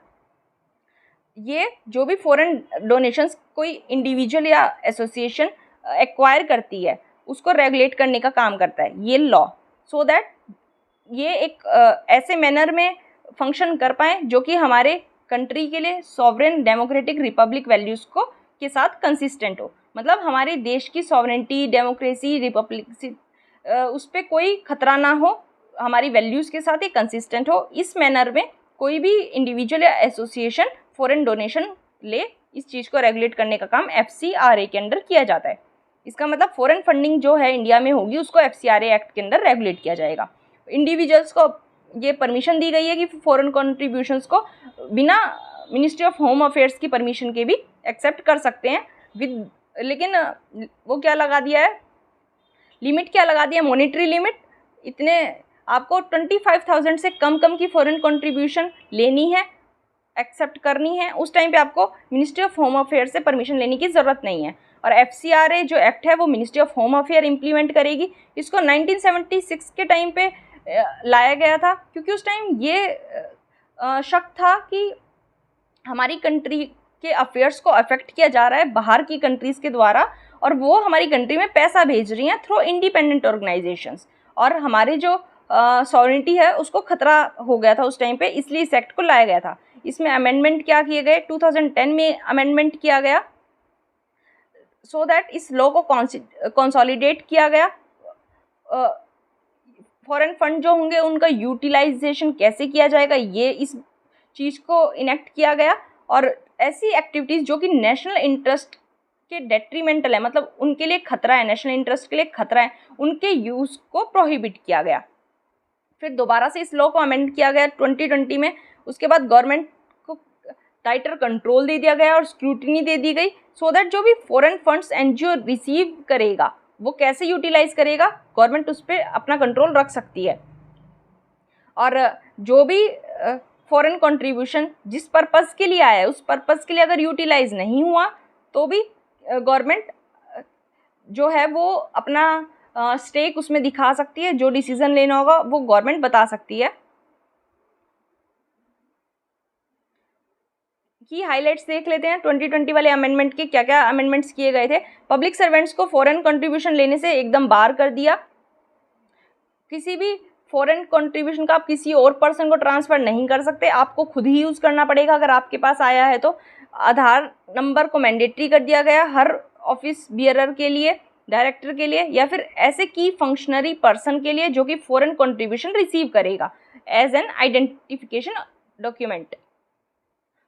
ये जो भी फॉरेन डोनेशंस कोई इंडिविजुअल या एसोसिएशन एक्वायर करती है उसको रेगुलेट करने का काम करता है ये लॉ, सो दैट ये एक ऐसे मैनर में फंक्शन कर पाएँ जो कि हमारे कंट्री के लिए सॉवरेन डेमोक्रेटिक रिपब्लिक वैल्यूज़ को के साथ कंसिस्टेंट हो। मतलब हमारे देश की सॉवरेंटी, डेमोक्रेसी, उस पर कोई खतरा ना हो, हमारी वैल्यूज़ के साथ ये कंसिस्टेंट हो। इस मैनर में कोई भी इंडिविजुअल या एसोसिएशन फॉरेन डोनेशन ले, इस चीज़ को रेगुलेट करने का काम FCRA के अंडर किया जाता है। इसका मतलब फॉरेन फंडिंग जो है इंडिया में होगी उसको FCRA एक्ट के अंदर रेगुलेट किया जाएगा। इंडिविजुअल्स को ये परमिशन दी गई है कि फॉरेन कॉन्ट्रीब्यूशंस को बिना मिनिस्ट्री ऑफ होम अफेयर्स की परमिशन के भी एक्सेप्ट कर सकते हैं विद, लेकिन वो क्या लगा दिया है, लिमिट क्या लगा दिया, मॉनेटरी लिमिट। इतने आपको 25,000 से कम की फॉरेन कंट्रीब्यूशन लेनी है, एक्सेप्ट करनी है। उस टाइम पे आपको मिनिस्ट्री ऑफ होम अफेयर से परमिशन लेने की ज़रूरत नहीं है। और FCRA जो एक्ट है वो ministry of home affair implement करेगी। इसको 1976 के टाइम पे लाया गया था, क्योंकि उस टाइम ये शक था कि हमारी कंट्री के अफेयर्स को अफेक्ट किया जा रहा है बाहर की कंट्रीज़ के द्वारा, और वो हमारी कंट्री में पैसा भेज रही हैं थ्रू इंडिपेंडेंट ऑर्गेनाइजेशंस, और हमारी जो सॉवरेनिटी है उसको खतरा हो गया था उस टाइम पे, इसलिए इस एक्ट को लाया गया था। इसमें अमेंडमेंट क्या किए गए, 2010 में अमेंडमेंट किया गया सो दैट इस लॉ को कंसोलिडेट किया गया। फॉरेन फंड जो होंगे उनका यूटिलाइजेशन कैसे किया जाएगा, ये इस चीज़ को इनेक्ट किया गया। और ऐसी एक्टिविटीज़ जो कि नेशनल इंटरेस्ट के डेट्रीमेंटल है, मतलब उनके लिए खतरा है, नेशनल इंटरेस्ट के लिए खतरा है, उनके यूज़ को प्रोहिबिट किया गया। फिर दोबारा से इस लॉ को अमेंड किया गया 2020 में। उसके बाद गवर्नमेंट को टाइटर कंट्रोल दे दिया गया और स्क्रूटिनी दे दी गई, सो दैट जो भी फॉरेन फंड्स NGO रिसीव करेगा वो कैसे यूटिलाइज करेगा, गवर्नमेंट उस पर अपना कंट्रोल रख सकती है। और जो भी फॉरेन कंट्रीब्यूशन जिस पर्पज़ के लिए आया है उस पर्पज़ के लिए अगर यूटिलाइज नहीं हुआ तो भी गवर्नमेंट जो है वो अपना स्टेक उसमें दिखा सकती है। जो डिसीजन लेना होगा वो गवर्नमेंट बता सकती है। की हाइलाइट्स देख लेते हैं 2020 वाले अमेंडमेंट के, क्या क्या अमेंडमेंट्स किए गए थे। पब्लिक सर्वेंट्स को फॉरेन कंट्रीब्यूशन लेने से एकदम बाहर कर दिया। किसी भी फॉरेन कंट्रीब्यूशन का आप किसी और पर्सन को ट्रांसफ़र नहीं कर सकते, आपको खुद ही यूज़ करना पड़ेगा। अगर आपके पास आया है तो आधार नंबर को मैंडेटरी कर दिया गया हर ऑफिस बियरर के लिए, डायरेक्टर के लिए, या फिर ऐसे की फंक्शनरी पर्सन के लिए जो कि फॉरेन कंट्रीब्यूशन रिसीव करेगा एज एन आइडेंटिफिकेशन डॉक्यूमेंट।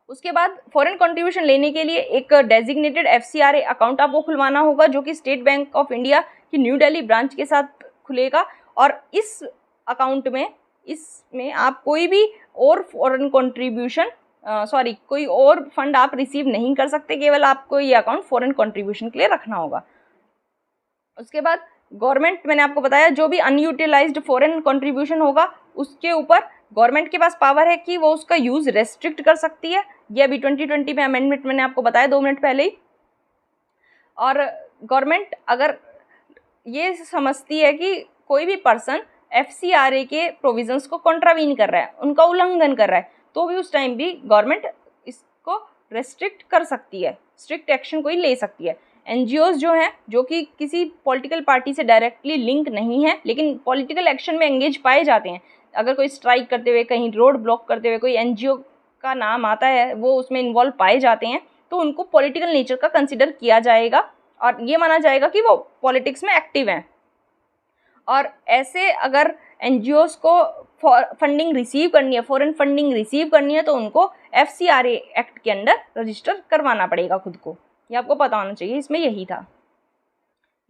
उसके बाद फॉरेन कंट्रीब्यूशन लेने के लिए एक डेजिग्नेटेड FCRA अकाउंट आपको खुलवाना होगा, जो कि स्टेट बैंक ऑफ इंडिया की न्यू दिल्ली ब्रांच के साथ खुलेगा। और इस अकाउंट में इसमें आप कोई भी और फॉरेन कंट्रीब्यूशन कोई और फंड आप रिसीव नहीं कर सकते, केवल आपको ये अकाउंट फॉरेन कंट्रीब्यूशन के लिए रखना होगा। उसके बाद गवर्नमेंट, मैंने आपको बताया, जो भी अनयूटिलाइज्ड फॉरेन कंट्रीब्यूशन होगा उसके ऊपर गवर्नमेंट के पास पावर है कि वो उसका यूज़ रेस्ट्रिक्ट कर सकती है। ये अभी 2020 में अमेंडमेंट मैंने आपको बताया 2 मिनट पहले ही। और गवर्नमेंट अगर ये समझती है कि कोई भी पर्सन FCRA के प्रोविजंस को कॉन्ट्रावीन कर रहा है, उनका उल्लंघन कर रहा है, तो भी उस टाइम भी गवर्नमेंट इसको रेस्ट्रिक्ट कर सकती है, स्ट्रिक्ट एक्शन कोई ले सकती है। NGOs जो हैं, जो कि किसी पॉलिटिकल पार्टी से डायरेक्टली लिंक नहीं है लेकिन पॉलिटिकल एक्शन में एंगेज पाए जाते हैं, अगर कोई स्ट्राइक करते हुए, कहीं रोड ब्लॉक करते हुए कोई NGO का नाम आता है, वो उसमें इन्वॉल्व पाए जाते हैं, तो उनको पॉलिटिकल नेचर का कंसिडर किया जाएगा और ये माना जाएगा कि वो पॉलिटिक्स में एक्टिव हैं। और ऐसे अगर NGOs को फंडिंग रिसीव करनी है, फॉरेन फंडिंग रिसीव करनी है, तो उनको FCRA एक्ट के अंडर रजिस्टर करवाना पड़ेगा खुद को। ये आपको पता होना चाहिए, इसमें यही था।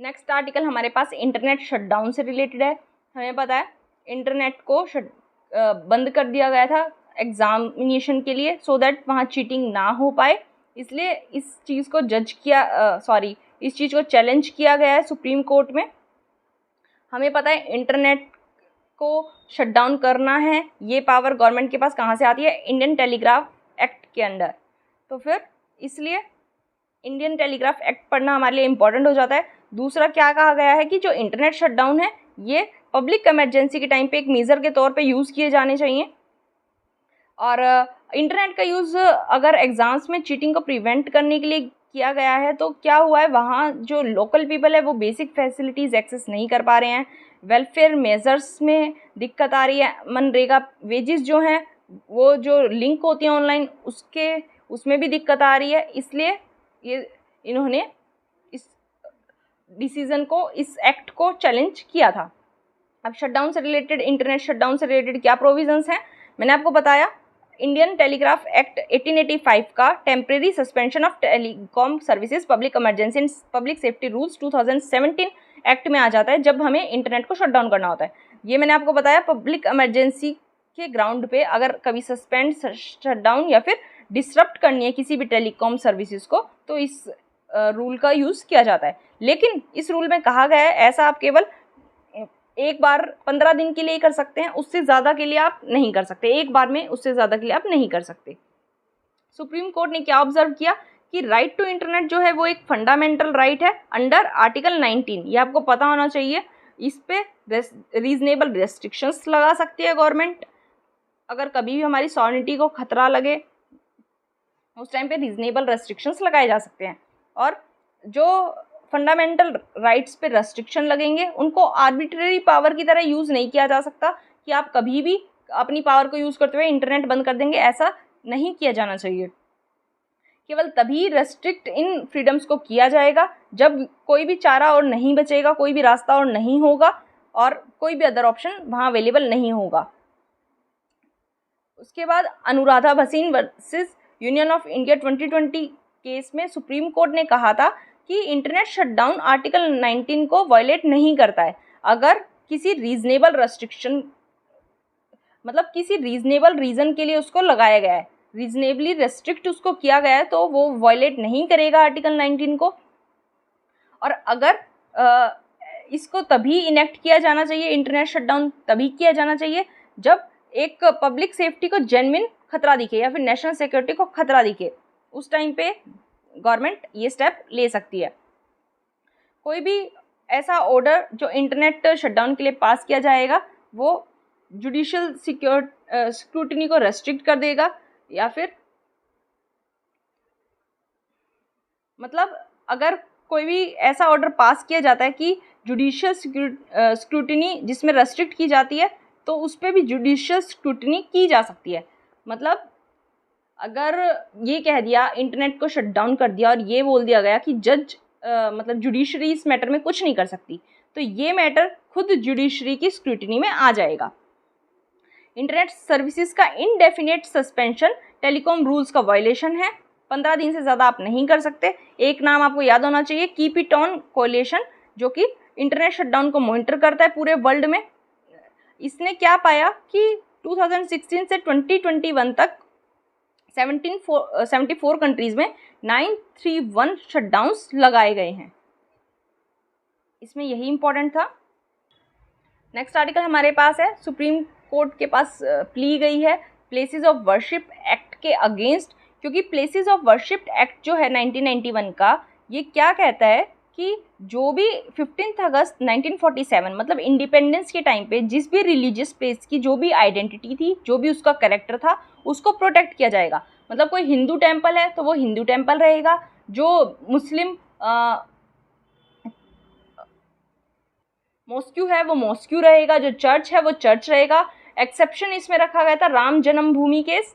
नेक्स्ट आर्टिकल हमारे पास इंटरनेट शटडाउन से रिलेटेड है। हमें पता है इंटरनेट को बंद कर दिया गया था एग्जामिनेशन के लिए, सो दैट वहाँ चीटिंग ना हो पाए, इसलिए इस चीज़ को इस चीज़ को चैलेंज किया गया है सुप्रीम कोर्ट में। हमें पता है इंटरनेट को शटडाउन करना है, ये पावर गवर्नमेंट के पास कहाँ से आती है, इंडियन टेलीग्राफ एक्ट के अंडर। तो फिर इसलिए इंडियन टेलीग्राफ एक्ट पढ़ना हमारे लिए इम्पॉर्टेंट हो जाता है। दूसरा क्या कहा गया है कि जो इंटरनेट शटडाउन है ये पब्लिक इमरजेंसी के टाइम पे एक मेजर के तौर पे यूज़ किए जाने चाहिए। और इंटरनेट का यूज़ अगर एग्ज़ाम्स में चीटिंग को प्रिवेंट करने के लिए किया गया है, तो क्या हुआ है, वहाँ जो लोकल पीपल है वो बेसिक फैसिलिटीज़ एक्सेस नहीं कर पा रहे हैं, वेलफेयर मेजर्स में दिक्कत आ रही है, मनरेगा वेजेस जो हैं वो जो लिंक होती हैं ऑनलाइन उसमें भी दिक्कत आ रही है। इसलिए ये इन्होंने इस डिसीजन को, इस एक्ट को चैलेंज किया था। अब शटडाउन से रिलेटेड, इंटरनेट शटडाउन से रिलेटेड क्या प्रोविजंस हैं, मैंने आपको बताया। इंडियन टेलीग्राफ एक्ट 1885 का temporary suspension of telecom services public emergency and public safety rules 2017 act में आ जाता है जब हमें इंटरनेट को शटडाउन करना होता है। ये मैंने आपको बताया पब्लिक इमरजेंसी के ग्राउंड पे अगर कभी सस्पेंड, शटडाउन या फिर डिसरप्ट करनी है किसी भी टेलीकॉम सर्विसेज को, तो इस रूल का यूज़ किया जाता है। लेकिन इस रूल में कहा गया है ऐसा आप केवल एक बार 15 दिन के लिए ही कर सकते हैं, उससे ज़्यादा के लिए आप नहीं कर सकते। एक बार में उससे ज़्यादा के लिए आप नहीं कर सकते। सुप्रीम कोर्ट ने क्या ऑब्जर्व किया कि राइट टू इंटरनेट जो है वो एक फंडामेंटल राइट है अंडर आर्टिकल 19। ये आपको पता होना चाहिए। इस पे रीजनेबल रेस्ट्रिक्शंस लगा सकती है गवर्नमेंट। अगर कभी भी हमारी सॉवरेनिटी को खतरा लगे उस टाइम पे रीजनेबल रेस्ट्रिक्शंस लगाए जा सकते हैं। और जो फंडामेंटल राइट्स पे रेस्ट्रिक्शन लगेंगे उनको आर्बिट्रेरी पावर की तरह यूज़ नहीं किया जा सकता कि आप कभी भी अपनी पावर को यूज़ करते हुए इंटरनेट बंद कर देंगे, ऐसा नहीं किया जाना चाहिए। केवल तभी रेस्ट्रिक्ट इन फ्रीडम्स को किया जाएगा जब कोई भी चारा और नहीं बचेगा, कोई भी रास्ता और नहीं होगा और कोई भी अदर ऑप्शन वहाँ अवेलेबल नहीं होगा। उसके बाद Anuradha Bhasin versus union of India 2020 case में सुप्रीम कोर्ट ने कहा था कि इंटरनेट शटडाउन आर्टिकल 19 को वायलेट नहीं करता है अगर किसी रीजनेबल रेस्ट्रिक्शन, मतलब किसी रीजनेबल रीज़न के लिए उसको लगाया गया है, रीजनेबली रेस्ट्रिक्ट उसको किया गया है, तो वो वायलेट नहीं करेगा आर्टिकल 19 को। और अगर इसको तभी इनेक्ट किया जाना चाहिए, इंटरनेट शटडाउन तभी किया जाना चाहिए जब एक पब्लिक सेफ्टी को जेन्युइन खतरा दिखे या फिर नेशनल सिक्योरिटी को खतरा दिखे। उस टाइम पे गवर्नमेंट ये स्टेप ले सकती है। कोई भी ऐसा ऑर्डर जो इंटरनेट शटडाउन के लिए पास किया जाएगा वो जुडिशियल स्क्रूटिनी को रेस्ट्रिक्ट कर देगा या फिर मतलब अगर कोई भी ऐसा ऑर्डर पास किया जाता है कि जुडिशियल स्क्रूटिनी जिसमें रेस्ट्रिक्ट की जाती है तो उस पर भी जुडिशियल स्क्रूटिनी की जा सकती है। मतलब अगर ये कह दिया, इंटरनेट को शट डाउन कर दिया और ये बोल दिया गया कि जज मतलब जुडिशरी इस मैटर में कुछ नहीं कर सकती, तो ये मैटर खुद जुडिशरी की स्क्रूटिनी में आ जाएगा। इंटरनेट सर्विसेज का इनडेफिनेट सस्पेंशन टेलीकॉम रूल्स का वायलेशन है। 15 दिन से ज़्यादा आप नहीं कर सकते। एक नाम आपको याद होना चाहिए, कीप इट ऑन कोलिशन, जो कि इंटरनेट शटडाउन को मॉनिटर करता है पूरे वर्ल्ड में। इसने क्या पाया कि 2016 से 2021 तक 74 कंट्रीज़ में 931 शटडाउन्स लगाए गए हैं। इसमें यही इम्पोर्टेंट था। नेक्स्ट आर्टिकल हमारे पास है, सुप्रीम कोर्ट के पास प्ली गई है प्लेसेस ऑफ वर्शिप एक्ट के अगेंस्ट, क्योंकि प्लेसेस ऑफ वर्शिप एक्ट जो है 1991 का, ये क्या कहता है कि जो भी 15 अगस्त 1947 मतलब इंडिपेंडेंस के टाइम पे जिस भी रिलीजियस प्लेस की जो भी आइडेंटिटी थी, जो भी उसका कैरेक्टर था, उसको प्रोटेक्ट किया जाएगा। मतलब कोई हिंदू टेम्पल है तो वो हिंदू टेम्पल रहेगा, जो मुस्लिम मॉस्क्यू है वो मॉस्क्यू रहेगा, जो चर्च है वो चर्च रहेगा। एक्सेप्शन इसमें रखा गया था राम जन्मभूमि केस,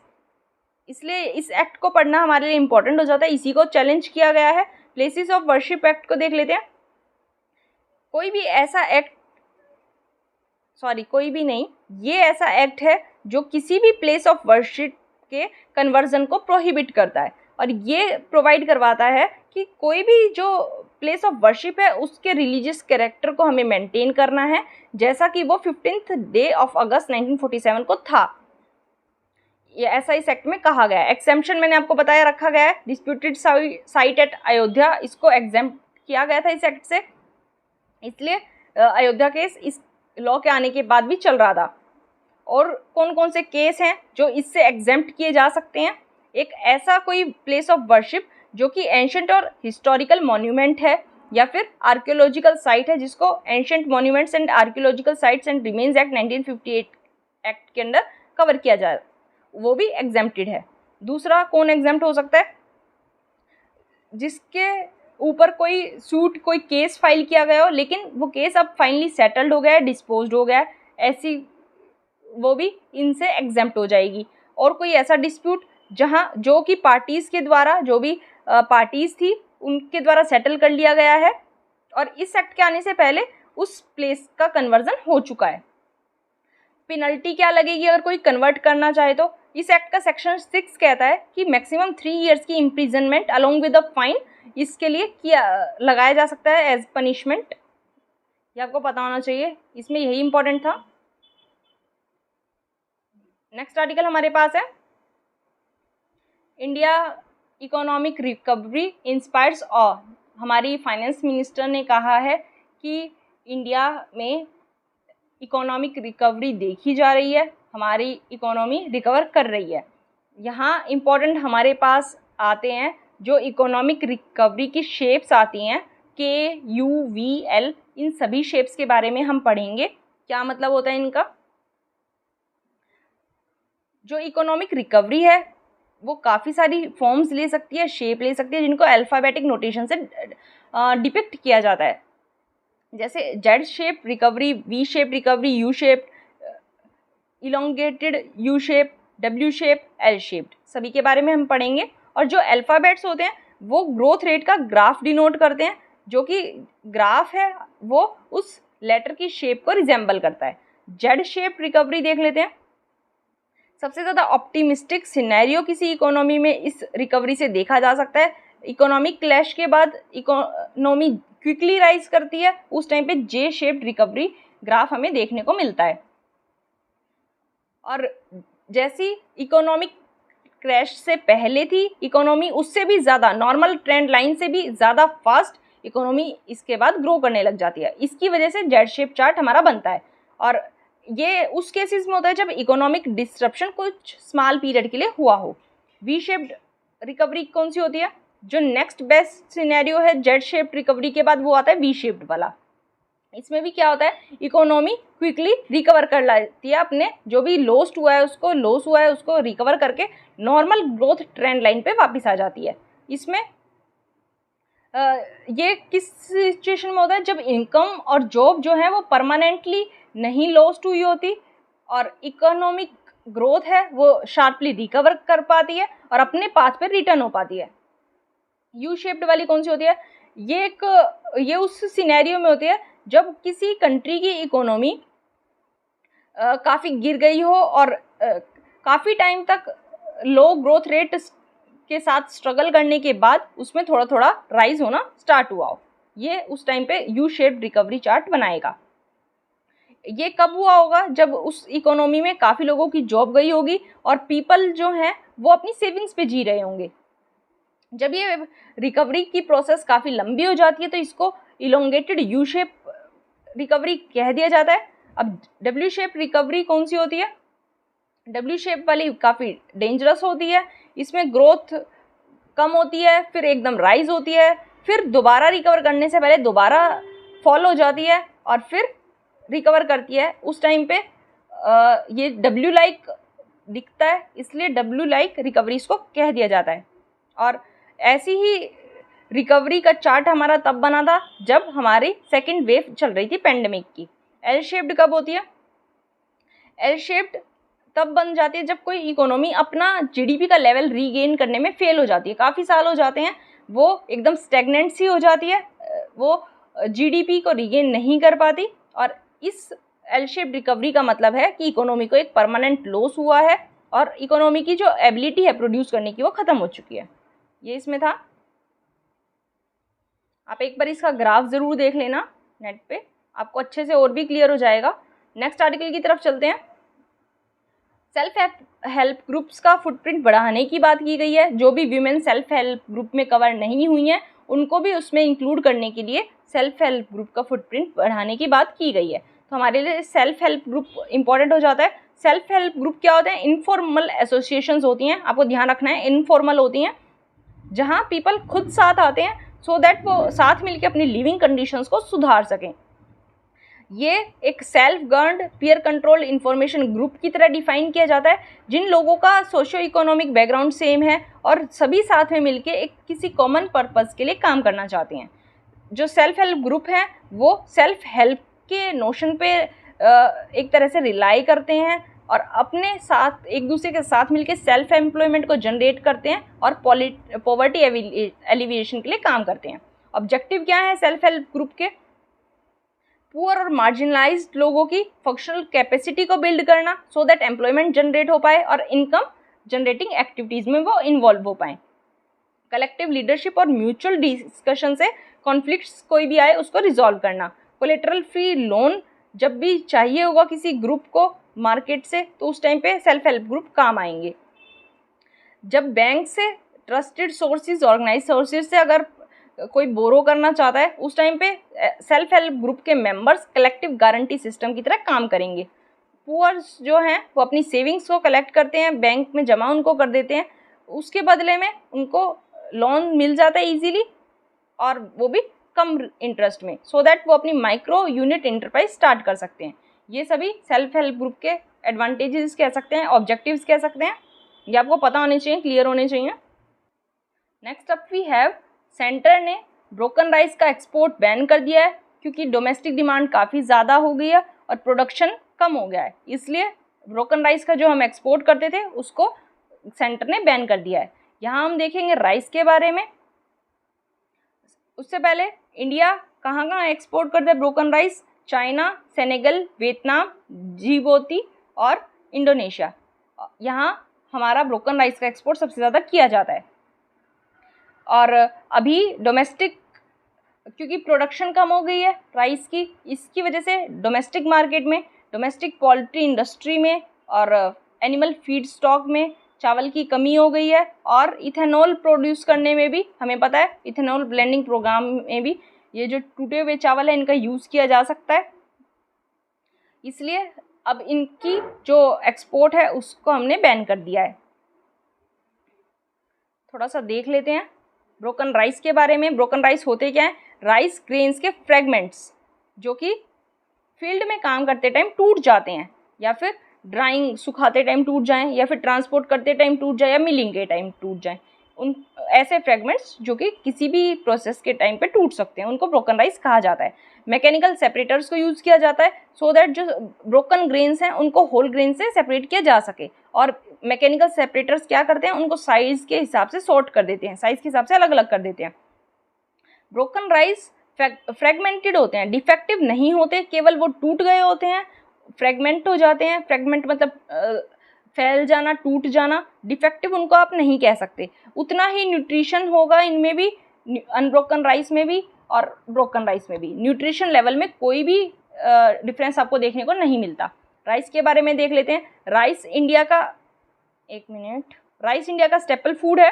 इसलिए इस एक्ट को पढ़ना हमारे लिए इम्पोर्टेंट हो जाता है। इसी को चैलेंज किया गया है। प्लेसेस ऑफ वर्शिप एक्ट को देख लेते हैं। कोई भी ऐसा एक्ट, कोई भी नहीं, ये ऐसा एक्ट है जो किसी भी प्लेस ऑफ वर्शिप के कन्वर्जन को प्रोहिबिट करता है और ये प्रोवाइड करवाता है कि कोई भी जो प्लेस ऑफ वर्शिप है उसके रिलीजियस कैरेक्टर को हमें मेंटेन करना है, जैसा कि वो 15th डे ऑफ अगस्त 1947 को था। ये ऐसा इस एक्ट में कहा गया है। एक्सेम्पशन मैंने आपको बताया रखा गया है, डिस्प्यूटेड साइट एट अयोध्या, इसको एग्जेम्प्ट किया गया था इस एक्ट से, इसलिए अयोध्या केस इस लॉ के आने के बाद भी चल रहा था। और कौन कौन से केस हैं जो इससे एग्जेम्प्ट किए जा सकते हैं? एक ऐसा कोई प्लेस ऑफ वर्शिप जो कि एंशंट और हिस्टोरिकल मॉन्यूमेंट है या फिर आर्कियोलॉजिकल साइट है, जिसको ancient monuments and archaeological sites and remains act 1958 act के अंदर कवर किया जाए, वो भी एग्जेम्प्टेड है। दूसरा कौन एग्जेम्प्ट हो सकता है? जिसके ऊपर कोई सूट, कोई केस फाइल किया गया हो लेकिन वो केस अब फाइनली सेटल्ड हो गया है, डिस्पोज्ड हो गया है, ऐसी वो भी इनसे एग्जेम्प्ट हो जाएगी। और कोई ऐसा डिस्प्यूट जहाँ जो कि पार्टीज़ के द्वारा, जो भी पार्टीज़ थी उनके द्वारा सेटल कर लिया गया है और इस एक्ट के आने से पहले उस प्लेस का कन्वर्जन हो चुका है। पेनल्टी क्या लगेगी अगर कोई कन्वर्ट करना चाहे तो? इस एक्ट का सेक्शन 6 कहता है कि मैक्सिमम 3 ईयर्स की imprisonment along with a fine इसके लिए किया लगाया जा सकता है एज पनिशमेंट। ये आपको पता होना चाहिए, इसमें यही इंपॉर्टेंट था। नेक्स्ट आर्टिकल हमारे पास है India economic recovery inspires all. हमारी फाइनेंस मिनिस्टर ने कहा है कि इंडिया में इकोनॉमिक रिकवरी देखी जा रही है, हमारी इकोनॉमी रिकवर कर रही है। यहाँ इम्पॉर्टेंट हमारे पास आते हैं जो इकोनॉमिक रिकवरी की शेप्स आती हैं, KUVL, इन सभी शेप्स के बारे में हम पढ़ेंगे, क्या मतलब होता है इनका। जो इकोनॉमिक रिकवरी है वो काफ़ी सारी फॉर्म्स ले सकती है, शेप ले सकती है, जिनको अल्फ़ाबेटिक नोटेशन से डिपिक्ट किया जाता है। जैसे Z shape recovery, V shape recovery, U shape, elongated U shape, W shape, L shaped, सभी के बारे में हम पढ़ेंगे। और जो अल्फ़ाबेट्स होते हैं वो ग्रोथ रेट का ग्राफ डिनोट करते हैं, जो कि ग्राफ है वो उस लेटर की शेप को रिजेंबल करता है। Z शेप रिकवरी देख लेते हैं। सबसे ज़्यादा ऑप्टिमिस्टिक सिनेरियो किसी इकोनॉमी में इस रिकवरी से देखा जा सकता है। इकोनॉमिक क्लैश के बाद इकोनॉमी क्विकली राइज करती है, उस टाइम पे J शेप्ड रिकवरी ग्राफ हमें देखने को मिलता है। और जैसी इकोनॉमिक क्रैश से पहले थी इकोनॉमी, उससे भी ज़्यादा नॉर्मल ट्रेंड लाइन से भी ज़्यादा फास्ट इकोनॉमी इसके बाद ग्रो करने लग जाती है। इसकी वजह से Z शेप चार्ट हमारा बनता है। और ये उस केसेस में होता है जब इकोनॉमिक डिस्ट्रप्शन कुछ स्मॉल पीरियड के लिए हुआ हो। V शेप्ड रिकवरी कौन सी होती है? जो नेक्स्ट बेस्ट सिनेरियो है Z शेप्ड रिकवरी के बाद, वो आता है V शेप्ड वाला। इसमें भी क्या होता है, इकोनॉमी क्विकली रिकवर कर लाती है, अपने जो भी लॉस हुआ है उसको रिकवर करके नॉर्मल ग्रोथ ट्रेंड लाइन पे वापस आ जाती है। इसमें ये किस सिचुएशन में होता है? जब इनकम और जॉब जो है वो परमानेंटली नहीं लॉस्ट हुई होती और इकोनॉमिक ग्रोथ है वो शार्पली रिकवर कर पाती है और अपने पाथ पे रिटर्न हो पाती है। यू शेप्ड वाली कौन सी होती है? ये उस सिनेरियो में होती है जब किसी कंट्री की इकोनॉमी काफ़ी गिर गई हो और काफ़ी टाइम तक लो ग्रोथ रेट के साथ स्ट्रगल करने के बाद उसमें थोड़ा थोड़ा राइज होना स्टार्ट हुआ हो। ये उस टाइम पे यू शेप्ड रिकवरी चार्ट बनाएगा। ये कब हुआ होगा? जब उस इकोनॉमी में काफ़ी लोगों की जॉब गई होगी और पीपल जो हैं वो अपनी सेविंग्स पे जी रहे होंगे। जब ये रिकवरी की प्रोसेस काफ़ी लंबी हो जाती है तो इसको इलोंगेटेड यू शेप रिकवरी कह दिया जाता है। अब डब्ल्यू शेप रिकवरी कौन सी होती है? डब्ल्यू शेप वाली काफ़ी डेंजरस होती है, इसमें ग्रोथ कम होती है, फिर एकदम राइज होती है, फिर दोबारा रिकवर करने से पहले दोबारा फॉल हो जाती है और फिर रिकवर करती है। उस टाइम पे ये डब्ल्यू लाइक दिखता है, इसलिए डब्ल्यू लाइक रिकवरी इसको कह दिया जाता है। और ऐसी ही रिकवरी का चार्ट हमारा तब बना था जब हमारी सेकेंड वेव चल रही थी पेंडेमिक की। एल शेप्ड कब होती है? एल शेप्ड तब बन जाती है जब कोई इकोनॉमी अपना जीडीपी का लेवल रीगेन करने में फेल हो जाती है, काफ़ी साल हो जाते हैं, वो एकदम स्टेगनेंट सी हो जाती है, वो जीडीपी को रीगेन नहीं कर पाती। और इस एल शेप्ड रिकवरी का मतलब है कि इकोनॉमी को एक परमानेंट लॉस हुआ है और इकोनॉमी की जो एबिलिटी है प्रोड्यूस करने की वो ख़त्म हो चुकी है। ये इसमें था। आप एक बार इसका ग्राफ ज़रूर देख लेना नेट पे, आपको अच्छे से और भी क्लियर हो जाएगा। नेक्स्ट आर्टिकल की तरफ चलते हैं। सेल्फ हेल्प ग्रुप्स का फुटप्रिंट बढ़ाने की बात की गई है। जो भी वीमेन सेल्फ हेल्प ग्रुप में कवर नहीं हुई हैं उनको भी उसमें इंक्लूड करने के लिए सेल्फ हेल्प ग्रुप का फुटप्रिंट बढ़ाने की बात की गई है। तो हमारे लिए सेल्फ हेल्प ग्रुप इंपॉर्टेंट हो जाता है। सेल्फ हेल्प ग्रुप क्या होते हैं? इनफॉर्मल एसोसिएशंस होती हैं, आपको ध्यान रखना है, इनफॉर्मल होती हैं, जहाँ पीपल खुद साथ आते हैं सो दैट वो साथ मिलकर अपनी लिविंग कंडीशंस को सुधार सकें। ये एक self governed peer control information group की तरह डिफाइन किया जाता है, जिन लोगों का सोशो इकोनॉमिक बैकग्राउंड सेम है और सभी साथ में मिलके एक किसी कॉमन पर्पस के लिए काम करना चाहते हैं। जो सेल्फ हेल्प ग्रुप हैं वो सेल्फ हेल्प के नोशन पे एक तरह से रिलाई करते हैं और अपने साथ एक दूसरे के साथ मिलके सेल्फ एम्प्लॉयमेंट को जनरेट करते हैं और पॉवर्टी एलिविएशन के लिए काम करते हैं। ऑब्जेक्टिव क्या है सेल्फ हेल्प ग्रुप के? पुअर और मार्जिनलाइज्ड लोगों की फंक्शनल कैपेसिटी को बिल्ड करना सो दैट एम्प्लॉयमेंट जनरेट हो पाए और इनकम जनरेटिंग एक्टिविटीज़ में वो इन्वॉल्व हो पाएँ। कलेक्टिव लीडरशिप और म्यूचुअल डिस्कशन से कॉन्फ्लिक्ट्स कोई भी आए उसको रिजॉल्व करना। कोलेटरल फ्री लोन जब भी चाहिए होगा किसी ग्रुप को मार्केट से तो उस टाइम पे सेल्फ हेल्प ग्रुप काम आएंगे। जब बैंक से ट्रस्टेड सोर्सेज ऑर्गेनाइज सोर्सेज से अगर कोई बोरो करना चाहता है उस टाइम पे सेल्फ हेल्प ग्रुप के मेंबर्स कलेक्टिव गारंटी सिस्टम की तरह काम करेंगे। पुअर्स जो हैं वो अपनी सेविंग्स को कलेक्ट करते हैं, बैंक में जमा उनको कर देते हैं, उसके बदले में उनको लोन मिल जाता है इजीली और वो भी कम इंटरेस्ट में, सो दैट वो अपनी माइक्रो यूनिट इंटरप्राइज स्टार्ट कर सकते हैं। ये सभी सेल्फ हेल्प ग्रुप के एडवांटेजेस कह सकते हैं, ऑब्जेक्टिव्स कह सकते हैं। ये आपको पता होने चाहिए, क्लियर होने चाहिए। Next up we have centre ने ब्रोकन राइस का एक्सपोर्ट बैन कर दिया है क्योंकि डोमेस्टिक डिमांड काफ़ी ज़्यादा हो गई है और प्रोडक्शन कम हो गया है, इसलिए ब्रोकन राइस का जो हम एक्सपोर्ट करते थे उसको सेंटर ने बैन कर दिया है। यहाँ हम देखेंगे राइस के बारे में। उससे पहले इंडिया कहाँ कहाँ एक्सपोर्ट करता है broken rice? China, Senegal, Vietnam, Djibouti और इंडोनेशिया। यहाँ हमारा ब्रोकन राइस का एक्सपोर्ट सबसे ज़्यादा किया जाता है। और अभी डोमेस्टिक क्योंकि प्रोडक्शन कम हो गई है राइस की, इसकी वजह से डोमेस्टिक मार्केट में, डोमेस्टिक पोल्ट्री इंडस्ट्री में और एनिमल फीड स्टॉक में चावल की कमी हो गई है। और इथेनॉल प्रोड्यूस करने में भी हमें पता है इथेनॉल ब्लेंडिंग प्रोग्राम में भी ये जो टूटे हुए चावल है इनका यूज़ किया जा सकता है, इसलिए अब इनकी जो एक्सपोर्ट है उसको हमने बैन कर दिया है। थोड़ा सा देख लेते हैं ब्रोकन राइस के बारे में। ब्रोकन राइस होते क्या हैं? राइस ग्रेन्स के फ्रेगमेंट्स जो कि फील्ड में काम करते टाइम टूट जाते हैं या फिर ड्राइंग सुखाते टाइम टूट जाएं या फिर ट्रांसपोर्ट करते टाइम टूट जाए या मिलिंग के टाइम टूट जाएं, उन ऐसे फ्रेगमेंट्स जो कि किसी भी प्रोसेस के टाइम पे टूट सकते हैं उनको ब्रोकन राइस कहा जाता है। मैकेनिकल सेपरेटर्स को यूज़ किया जाता है सो दैट जो ब्रोकन ग्रेन्स हैं उनको होल ग्रेन से सेपरेट किया जा सके। और मैकेनिकल सेपरेटर्स क्या करते हैं? उनको साइज़ के हिसाब से सॉर्ट कर देते हैं, साइज़ के हिसाब से अलग अलग कर देते हैं। ब्रोकन राइस फ्रेगमेंटेड होते हैं, डिफेक्टिव नहीं होते, केवल वो टूट गए होते हैं, फ्रेगमेंट हो जाते हैं। फ्रेगमेंट मतलब फैल जाना, टूट जाना। डिफेक्टिव उनको आप नहीं कह सकते। उतना ही न्यूट्रिशन होगा इनमें भी, अनब्रोकन राइस में भी और ब्रोकन राइस में भी। न्यूट्रिशन लेवल में कोई भी डिफरेंस आपको देखने को नहीं मिलता। राइस के बारे में देख लेते हैं। राइस इंडिया का राइस इंडिया का स्टेपल फूड है।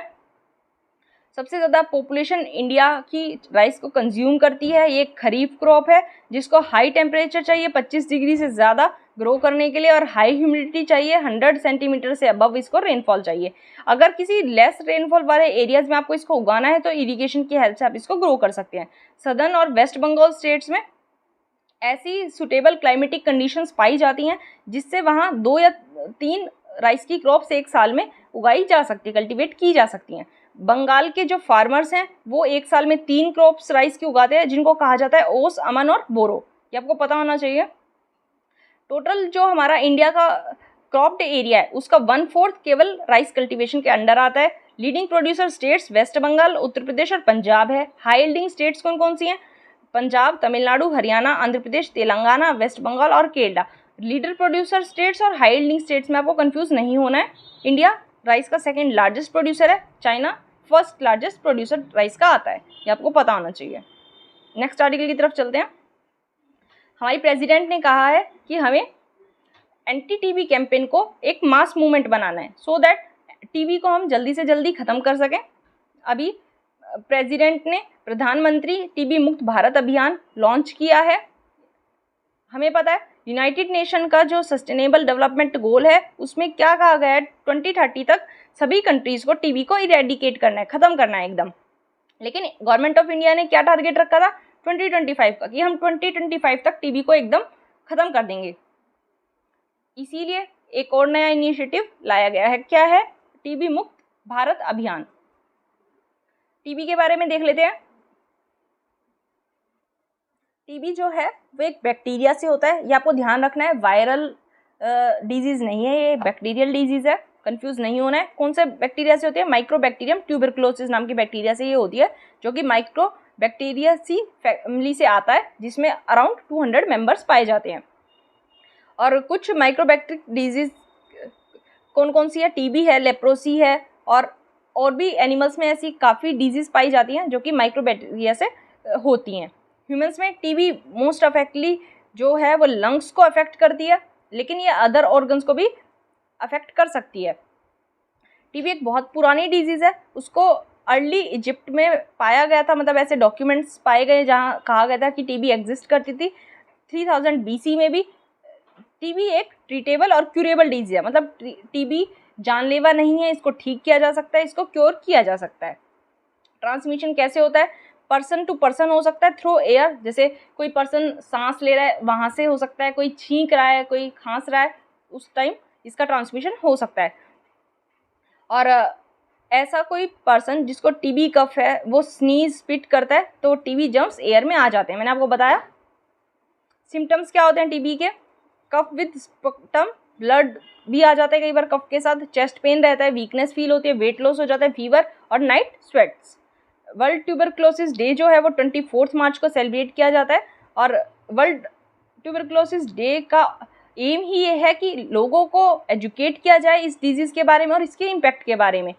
सबसे ज़्यादा पॉपुलेशन इंडिया की राइस को कंज्यूम करती है। ये खरीफ क्रॉप है जिसको हाई टेम्परेचर चाहिए 25 डिग्री से ज़्यादा ग्रो करने के लिए और हाई ह्यूमिडिटी चाहिए, 100 सेंटीमीटर से अबव इसको रेनफॉल चाहिए। अगर किसी लेस रेनफॉल वाले एरियाज़ में आपको इसको उगाना है तो इरिगेशन की हेल्प से आप इसको ग्रो कर सकते हैं। सदर्न और वेस्ट बंगाल स्टेट्स में ऐसी सुटेबल क्लाइमेटिक कंडीशंस पाई जाती हैं जिससे वहाँ 2 या 3 राइस की क्रॉप्स एक साल में उगाई जा सकती है, कल्टीवेट की जा सकती हैं। बंगाल के जो फार्मर्स हैं वो एक साल में 3 क्रॉप्स राइस की उगाते हैं जिनको कहा जाता है ओस, अमन और बोरो। ये आपको पता होना चाहिए। टोटल जो हमारा इंडिया का क्रॉप्ड एरिया है उसका 1/4 केवल राइस कल्टीवेशन के अंडर आता है। Leading producer states west Bengal, Uttar Pradesh और पंजाब है। हाई यील्डिंग स्टेट्स कौन कौन सी हैं? पंजाब, तमिलनाडु, हरियाणा, आंध्र प्रदेश, तेलंगाना, वेस्ट बंगाल और केरला। लीडर प्रोड्यूसर स्टेट्स और हाई यील्डिंग स्टेट्स में आपको कंफ्यूज नहीं होना है। इंडिया राइस का सेकंड लार्जेस्ट प्रोड्यूसर है, China first largest producer rice का आता है, ये आपको पता होना चाहिए। नेक्स्ट आर्टिकल की तरफ चलते हैं। हमारी प्रेसिडेंट ने कहा है कि हमें एंटी टीबी कैंपेन को एक मास मूवमेंट बनाना है सो दैट टीबी को हम जल्दी से जल्दी ख़त्म कर सकें। अभी प्रेसिडेंट ने प्रधानमंत्री टीबी मुक्त भारत अभियान लॉन्च किया है। हमें पता है यूनाइटेड नेशन का जो सस्टेनेबल डेवलपमेंट गोल है उसमें क्या कहा गया है, 2030 तक सभी कंट्रीज़ को टीबी को इरेडिकेट करना है, ख़त्म करना है एकदम। लेकिन गवर्नमेंट ऑफ इंडिया ने क्या टारगेट रखा था 2025 का, कि हम 2025 तक टीबी को एकदम ख़त्म कर देंगे। इसीलिए एक और नया इनिशिएटिव लाया गया है। क्या है? टीबी मुक्त भारत अभियान। टीबी के बारे में देख लेते हैं। टीबी जो है वो एक बैक्टीरिया से होता है, ये आपको ध्यान रखना है। वायरल डिजीज़ नहीं है, ये बैक्टीरियल डिजीज़ है, कंफ्यूज नहीं होना है। कौन से बैक्टीरिया से होती है? माइक्रोबैक्टीरियम ट्यूबरकुलोसिस नाम की बैक्टीरिया से ये होती है, जो कि माइक्रो बैक्टीरिया सी फैमिली से आता है, जिसमें अराउंड 200 मेंबर्स पाए जाते हैं। और कुछ माइक्रोबैक्टीरिक डिजीज कौन कौन सी है? टीबी है, लेप्रोसी है, और भी एनिमल्स में ऐसी काफ़ी डिजीज़ पाई जाती हैं जो कि माइक्रोबैक्टीरिया से होती हैं। ह्यूमंस में टीबी मोस्ट अफेक्टली जो है वो लंग्स को अफेक्ट करती है, लेकिन ये अदर ऑर्गन्स को भी अफेक्ट कर सकती है। टीबी एक बहुत पुरानी डिजीज़ है, उसको अर्ली इजिप्ट में पाया गया था, मतलब ऐसे डॉक्यूमेंट्स पाए गए जहाँ कहा गया था कि टीबी एग्जिस्ट करती थी। 3000 BC में भी टीबी एक ट्रीटेबल और क्यूरेबल डिजीज है, मतलब टीबी जानलेवा नहीं है, इसको ठीक किया जा सकता है, इसको क्योर किया जा सकता है। ट्रांसमिशन कैसे होता है? पर्सन टू पर्सन हो सकता है थ्रू एयर, जैसे कोई पर्सन सांस ले रहा है वहाँ से हो सकता है, कोई छींक रहा है, कोई खांस रहा है, उस टाइम इसका ट्रांसमिशन हो सकता है। और ऐसा कोई पर्सन जिसको टीबी कफ है वो स्नीज स्पिट करता है तो टीबी जर्म्स एयर में आ जाते हैं। मैंने आपको बताया सिम्टम्स क्या होते हैं टीबी के। कफ विद स्पटम, ब्लड भी आ जाता है कई बार कफ के साथ, चेस्ट पेन रहता है, वीकनेस फील होती है, वेट लॉस हो जाता है, फीवर और night sweats. World tuberculosis day जो है वो 24 मार्च को सेलिब्रेट किया जाता है। और वर्ल्ड ट्यूबरक्लोसिस डे का एम ही ये है कि लोगों को एजुकेट किया जाए इस डिजीज़ के बारे में और इसके इम्पैक्ट के बारे में।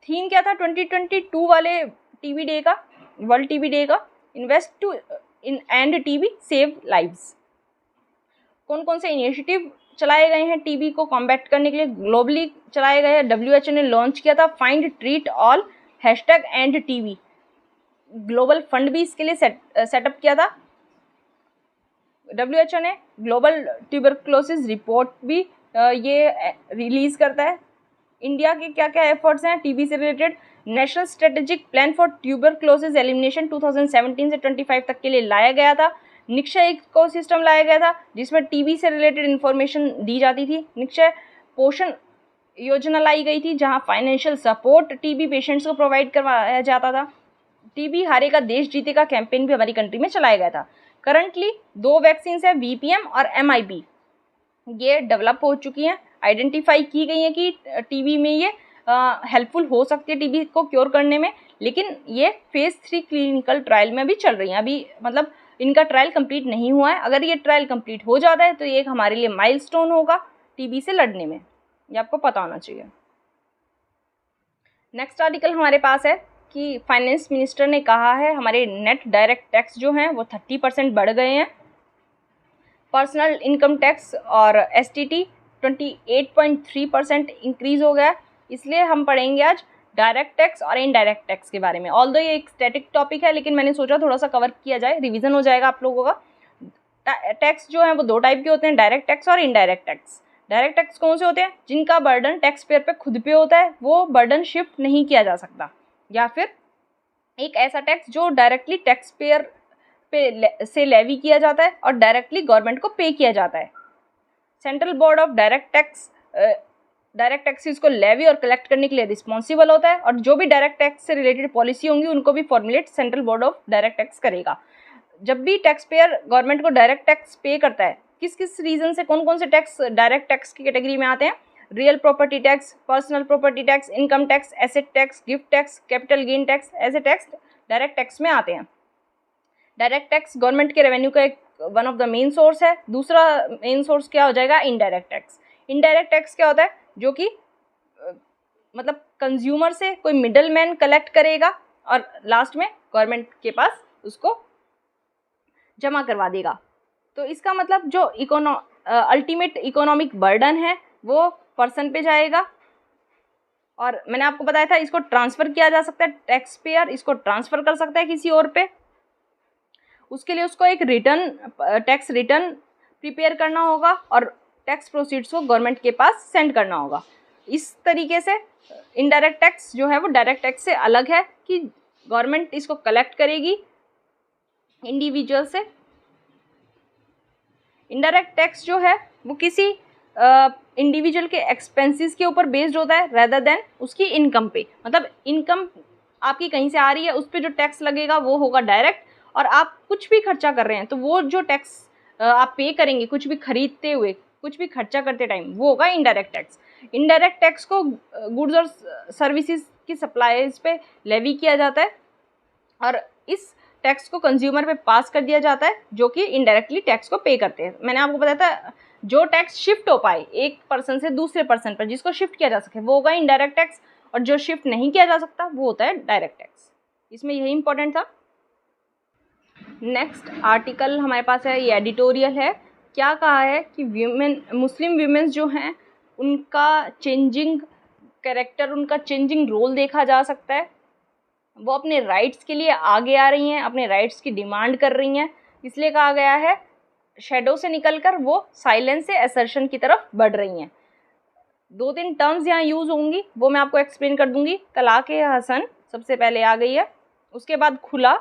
थीम क्या था 2022 वाले टीबी डे का, वर्ल्ड टीबी डे का? Invest to in end TB save lives. कौन कौन से इनिशिएटिव चलाए गए हैं टीबी को कॉम्बैट करने के लिए? ग्लोबली चलाए गए हैं। WHO ने लॉन्च किया था find treat all #end TB. Global fund भी इसके लिए सेटअप किया था। WHO ने ग्लोबल ट्यूबरक्लोसिस रिपोर्ट भी ये रिलीज करता है। इंडिया के क्या क्या एफर्ट्स हैं टीबी से related? National strategic plan for tuberculosis elimination 2017 से 25 तक के लिए लाया गया था। निक्षय इकोसिस्टम लाया गया था जिसमें टीबी से रिलेटेड इन्फॉर्मेशन दी जाती थी। निक्षय पोषण योजना लाई गई थी जहां फाइनेंशियल सपोर्ट टीबी पेशेंट्स को प्रोवाइड करवाया जाता था। टीबी हारेगा देश जीतेगा कैंपेन भी हमारी कंट्री में चलाया गया था। करंटली 2 वैक्सीन है, VPM और MIP, ये डेवलप हो चुकी हैं, आइडेंटिफाई की गई हैं कि टीबी में ये हेल्पफुल हो सकती है टीबी को क्योर करने में, लेकिन ये फेज़ 3 क्लिनिकल ट्रायल में भी चल रही हैं। अभी मतलब इनका ट्रायल कंप्लीट नहीं हुआ है। अगर ये ट्रायल कंप्लीट हो जाता है तो ये एक हमारे लिए माइलस्टोन होगा टीबी से लड़ने में, ये आपको पता होना चाहिए। नेक्स्ट आर्टिकल हमारे पास है कि फाइनेंस मिनिस्टर ने कहा है हमारे नेट डायरेक्ट टैक्स जो हैं वो 30% बढ़ गए हैं। पर्सनल इनकम टैक्स और STT 28.3% इंक्रीज़ हो गया। इसलिए हम पढ़ेंगे आज डायरेक्ट टैक्स और इनडायरेक्ट टैक्स के बारे में। ऑल्दो ये एक स्टैटिक टॉपिक है लेकिन मैंने सोचा थोड़ा सा कवर किया जाए, रिवीजन हो जाएगा आप लोगों का। टैक्स जो है वो 2 टाइप के होते हैं, डायरेक्ट टैक्स और इनडायरेक्ट टैक्स। डायरेक्ट टैक्स कौन से होते हैं? जिनका बर्डन टैक्स पेयर पे खुद पे होता है, वो बर्डन शिफ्ट नहीं किया जा सकता, या फिर एक ऐसा टैक्स जो डायरेक्टली टैक्स पेयर पे से लेवी किया जाता है और डायरेक्टली गवर्नमेंट को पे किया जाता है। Central board of direct taxes को लेवी और कलेक्ट करने के लिए रिस्पॉन्सिबल होता है, और जो भी डायरेक्ट टैक्स से रिलेटेड पॉलिसी होंगी उनको भी formulate central board of direct tax करेगा। जब भी टैक्स पेयर गवर्नमेंट को डायरेक्ट टैक्स पे करता है, किस किस रीजन से कौन कौन से टैक्स डायरेक्ट टैक्स की कैटेगरी में आते हैं? Real property tax, personal property tax, income tax, asset tax, gift tax, capital gain tax, ऐसे टैक्स डायरेक्ट टैक्स में आते हैं। डायरेक्ट टैक्स गवर्नमेंट के रेवेन्यू का एक one of the main source है। दूसरा मेन सोर्स क्या हो जाएगा? Indirect tax. इनडायरेक्ट टैक्स क्या होता है? जो कि मतलब कंज्यूमर से कोई मिडल मैन कलेक्ट करेगा और लास्ट में गवर्नमेंट के पास उसको जमा करवा देगा। तो इसका मतलब जो अल्टीमेट इकोनॉमिक बर्डन है वो पर्सन पे जाएगा। और मैंने आपको बताया था इसको ट्रांसफ़र किया जा सकता है, टैक्स पेयर इसको ट्रांसफ़र कर सकता है किसी और पे। उसके लिए उसको एक टैक्स रिटर्न प्रिपेयर करना होगा और टैक्स प्रोसीड्स को गवर्नमेंट के पास सेंड करना होगा। इस तरीके से इनडायरेक्ट टैक्स जो है वो डायरेक्ट टैक्स से अलग है कि गवर्नमेंट इसको कलेक्ट करेगी इंडिविजुअल से। इनडायरेक्ट टैक्स जो है वो किसी इंडिविजुअल के एक्सपेंसेस के ऊपर बेस्ड होता है रेदर देन उसकी इनकम पे। मतलब इनकम आपकी कहीं से आ रही है, उस पर जो टैक्स लगेगा वो होगा डायरेक्ट, और आप कुछ भी खर्चा कर रहे हैं तो वो जो टैक्स आप पे करेंगे कुछ भी खरीदते हुए, कुछ भी खर्चा करते टाइम, वो होगा इनडायरेक्ट टैक्स। इनडायरेक्ट टैक्स को गुड्स और सर्विसेज की सप्लाईज पे लेवी किया जाता है, और इस टैक्स को कंज्यूमर पे पास कर दिया जाता है, जो कि इनडायरेक्टली टैक्स को पे करते हैं। मैंने आपको बताया था जो टैक्स शिफ्ट हो पाए एक पर्सन से दूसरे पर्सन पर, जिसको शिफ्ट किया जा सके, वो होगा इनडायरेक्ट टैक्स, और जो शिफ्ट नहीं किया जा सकता वो होता है डायरेक्ट टैक्स। इसमें यही इंपॉर्टेंट था। नेक्स्ट आर्टिकल हमारे पास है, ये एडिटोरियल है। क्या कहा है कि मुस्लिम वीमेंस जो हैं उनका चेंजिंग कैरेक्टर, उनका चेंजिंग रोल देखा जा सकता है। वो अपने राइट्स के लिए आगे आ रही हैं, अपने राइट्स की डिमांड कर रही हैं। इसलिए कहा गया है शैडो से निकलकर वो साइलेंस से असर्शन की तरफ बढ़ रही हैं। 2-3 टर्म्स यहाँ यूज़ होंगी, वो मैं आपको एक्सप्लेन कर दूंगी। तलाक़ हसन सबसे पहले आ गई है, उसके बाद खुला,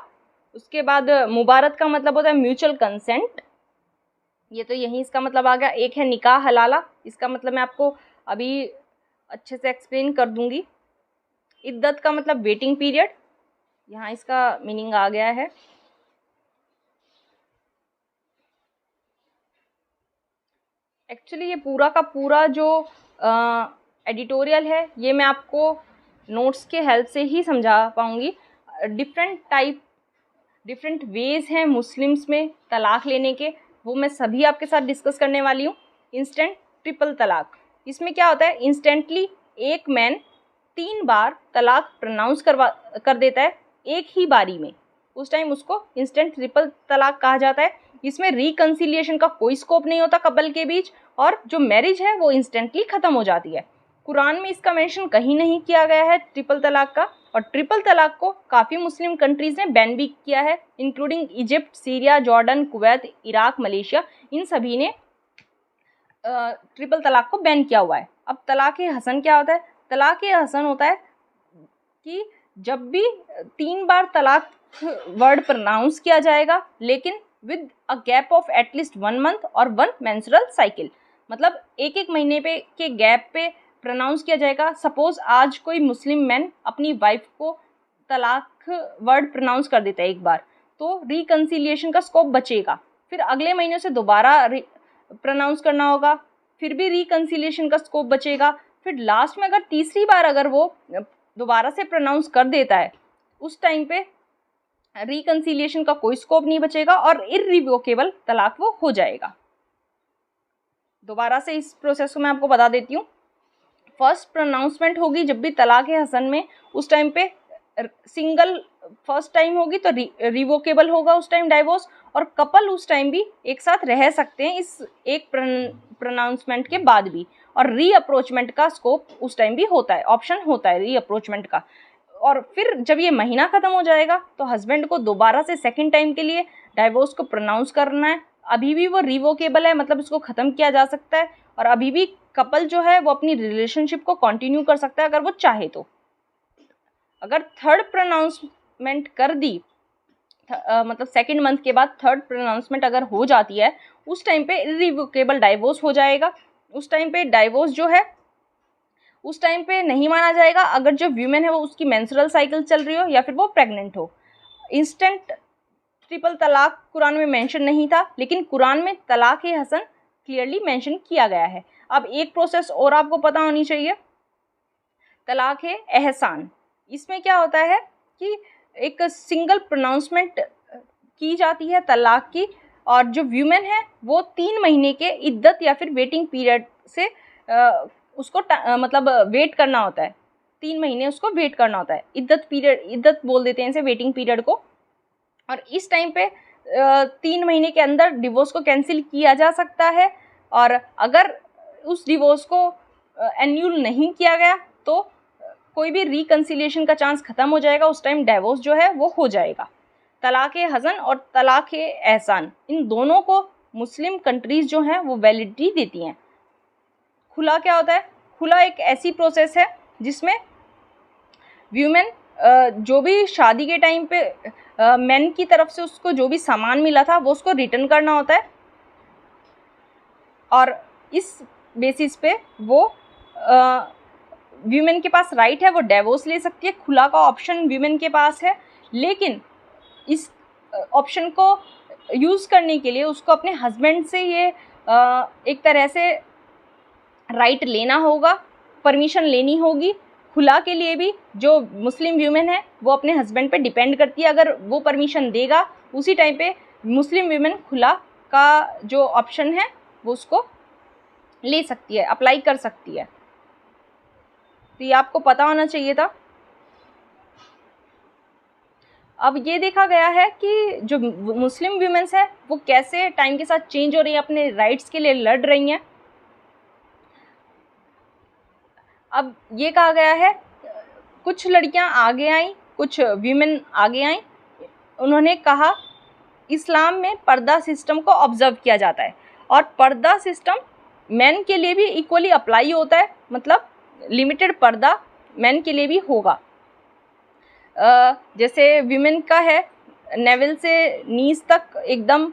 उसके बाद मुबारत का मतलब होता है म्यूचुअल कंसेंट, ये तो यहीं इसका मतलब आ गया। एक है निकाह हलाला, इसका मतलब मैं आपको अभी अच्छे से एक्सप्लेन कर दूंगी। इद्दत का मतलब वेटिंग पीरियड, यहाँ इसका मीनिंग आ गया है। एक्चुअली ये पूरा का पूरा जो एडिटोरियल है ये मैं आपको नोट्स के हेल्प से ही समझा पाऊँगी। डिफरेंट वेज़ हैं मुस्लिम्स में तलाक़ लेने के, वो मैं सभी आपके साथ डिस्कस करने वाली हूँ। इंस्टेंट ट्रिपल तलाक़, इसमें क्या होता है, इंस्टेंटली एक मैन 3 बार तलाक़ प्रोनाउंस कर देता है एक ही बारी में, उस टाइम उसको इंस्टेंट ट्रिपल तलाक़ कहा जाता है। इसमें रिकन्सिलिएशन का कोई स्कोप नहीं होता कपल के बीच, और जो मैरिज है वो इंस्टेंटली ख़त्म हो जाती है। कुरान में इसका मेंशन कहीं नहीं किया गया है ट्रिपल तलाक़ का, और ट्रिपल तलाक़ को काफ़ी मुस्लिम कंट्रीज़ ने बैन भी किया है, including Egypt, Syria, Jordan, Kuwait, Iraq, Malaysia, इन सभी ने ट्रिपल तलाक़ को बैन किया हुआ है। अब तलाक़ हसन क्या होता है? तलाक़ हसन होता है कि जब भी 3 बार तलाक़ वर्ड प्रोनाउंस किया जाएगा, लेकिन with a gap of at least 1 month और 1 मेंस्ट्रुअल साइकिल, मतलब एक महीने पे के गैप पे प्रोनाउंस किया जाएगा। सपोज आज कोई मुस्लिम मैन अपनी वाइफ को तलाक़ वर्ड प्रोनाउंस कर देता है एक बार, तो रिकन्सिलिएशन का स्कोप बचेगा। फिर अगले महीने से दोबारा प्रोनाउंस करना होगा, फिर भी रिकन्सिलिएशन का स्कोप बचेगा। फिर लास्ट में अगर तीसरी बार अगर वो दोबारा से प्रोनाउंस कर देता है, उस टाइम पे रिकन्सिलिएशन का कोई स्कोप नहीं बचेगा और इररिवोकेबल तलाक़ वो हो जाएगा। दोबारा से इस प्रोसेस को मैं आपको बता देती हूँ। फर्स्ट प्रोनाउंसमेंट होगी जब भी तलाक़ हसन में, उस टाइम पे सिंगल फर्स्ट टाइम होगी तो रिवोकेबल होगा उस टाइम डाइवोर्स, और कपल उस टाइम भी एक साथ रह सकते हैं इस एक प्रोनाउंसमेंट के बाद भी, और रीअप्रोचमेंट का स्कोप उस टाइम भी होता है, ऑप्शन होता है रीअप्रोचमेंट का। और फिर जब ये महीना ख़त्म हो जाएगा तो हस्बैंड को दोबारा से सेकंड टाइम के लिए डाइवोर्स को प्रोनाउंस करना है। अभी भी वो रिवोकेबल है, मतलब इसको ख़त्म किया जा सकता है, और अभी भी कपल जो है वो अपनी रिलेशनशिप को कंटिन्यू कर सकता है अगर वो चाहे तो। अगर थर्ड प्रोनाउंसमेंट कर दी, मतलब सेकंड मंथ के बाद थर्ड प्रोनाउंसमेंट अगर हो जाती है, उस टाइम पे इररिवोकेबल डाइवोर्स हो जाएगा। उस टाइम पे डाइवोर्स जो है उस टाइम पे नहीं माना जाएगा अगर जो वीमेन है वो उसकी मेंस्ट्रुअल साइकिल चल रही हो या फिर वो प्रेग्नेंट हो। इंस्टेंट ट्रिपल तलाक़ कुरान में मेंशन नहीं था, लेकिन कुरान में तलाक़ हसन क्लियरली मेंशन किया गया है। अब एक प्रोसेस और आपको पता होनी चाहिए, तलाक़ एहसान। इसमें क्या होता है कि एक सिंगल प्रोनाउंसमेंट की जाती है तलाक़ की, और जो वीमेन है वो 3 महीने के इद्दत या फिर वेटिंग पीरियड से उसको मतलब वेट करना होता है। 3 महीने उसको वेट करना होता है। इद्दत बोल देते हैं इसे, वेटिंग पीरियड को। और इस टाइम पे 3 महीने के अंदर डिवोर्स को कैंसिल किया जा सकता है, और अगर उस डिवोर्स को एन्यूल नहीं किया गया तो कोई भी रिकन्सिलिएशन का चांस ख़त्म हो जाएगा, उस टाइम डिवोर्स जो है वो हो जाएगा। तलाक़ हसन और तलाक़ एहसान, इन दोनों को मुस्लिम कंट्रीज़ जो हैं वो वैलिडिटी देती हैं। खुला क्या होता है? खुला एक ऐसी प्रोसेस है जिसमें वीमेन जो भी शादी के टाइम पे मैन की तरफ से उसको जो भी सामान मिला था वो उसको रिटर्न करना होता है, और इस बेसिस पे वो वीमेन के पास राइट है, वो डिवोर्स ले सकती है। खुला का ऑप्शन वीमेन के पास है, लेकिन इस ऑप्शन को यूज़ करने के लिए उसको अपने हस्बैंड से ये एक तरह से राइट लेना होगा, परमिशन लेनी होगी। खुला के लिए भी जो मुस्लिम वीमेन है वो अपने हस्बैंड पे डिपेंड करती है। अगर वो परमिशन देगा उसी टाइम पे मुस्लिम वीमेन खुला का जो ऑप्शन है वो उसको ले सकती है, अप्लाई कर सकती है। तो ये आपको पता होना चाहिए था। अब ये देखा गया है कि जो मुस्लिम वीमेंस है वो कैसे टाइम के साथ चेंज हो रही है, अपने राइट्स के लिए लड़ रही हैं। अब ये कहा गया है कुछ लड़कियां आगे आई, कुछ वीमेन आगे आई, उन्होंने कहा इस्लाम में पर्दा सिस्टम को ऑब्जर्व किया जाता है और पर्दा सिस्टम मेन के लिए भी इक्वली अप्लाई होता है, मतलब लिमिटेड पर्दा मेन के लिए भी होगा। जैसे विमेन का है नेवल से नीज तक एकदम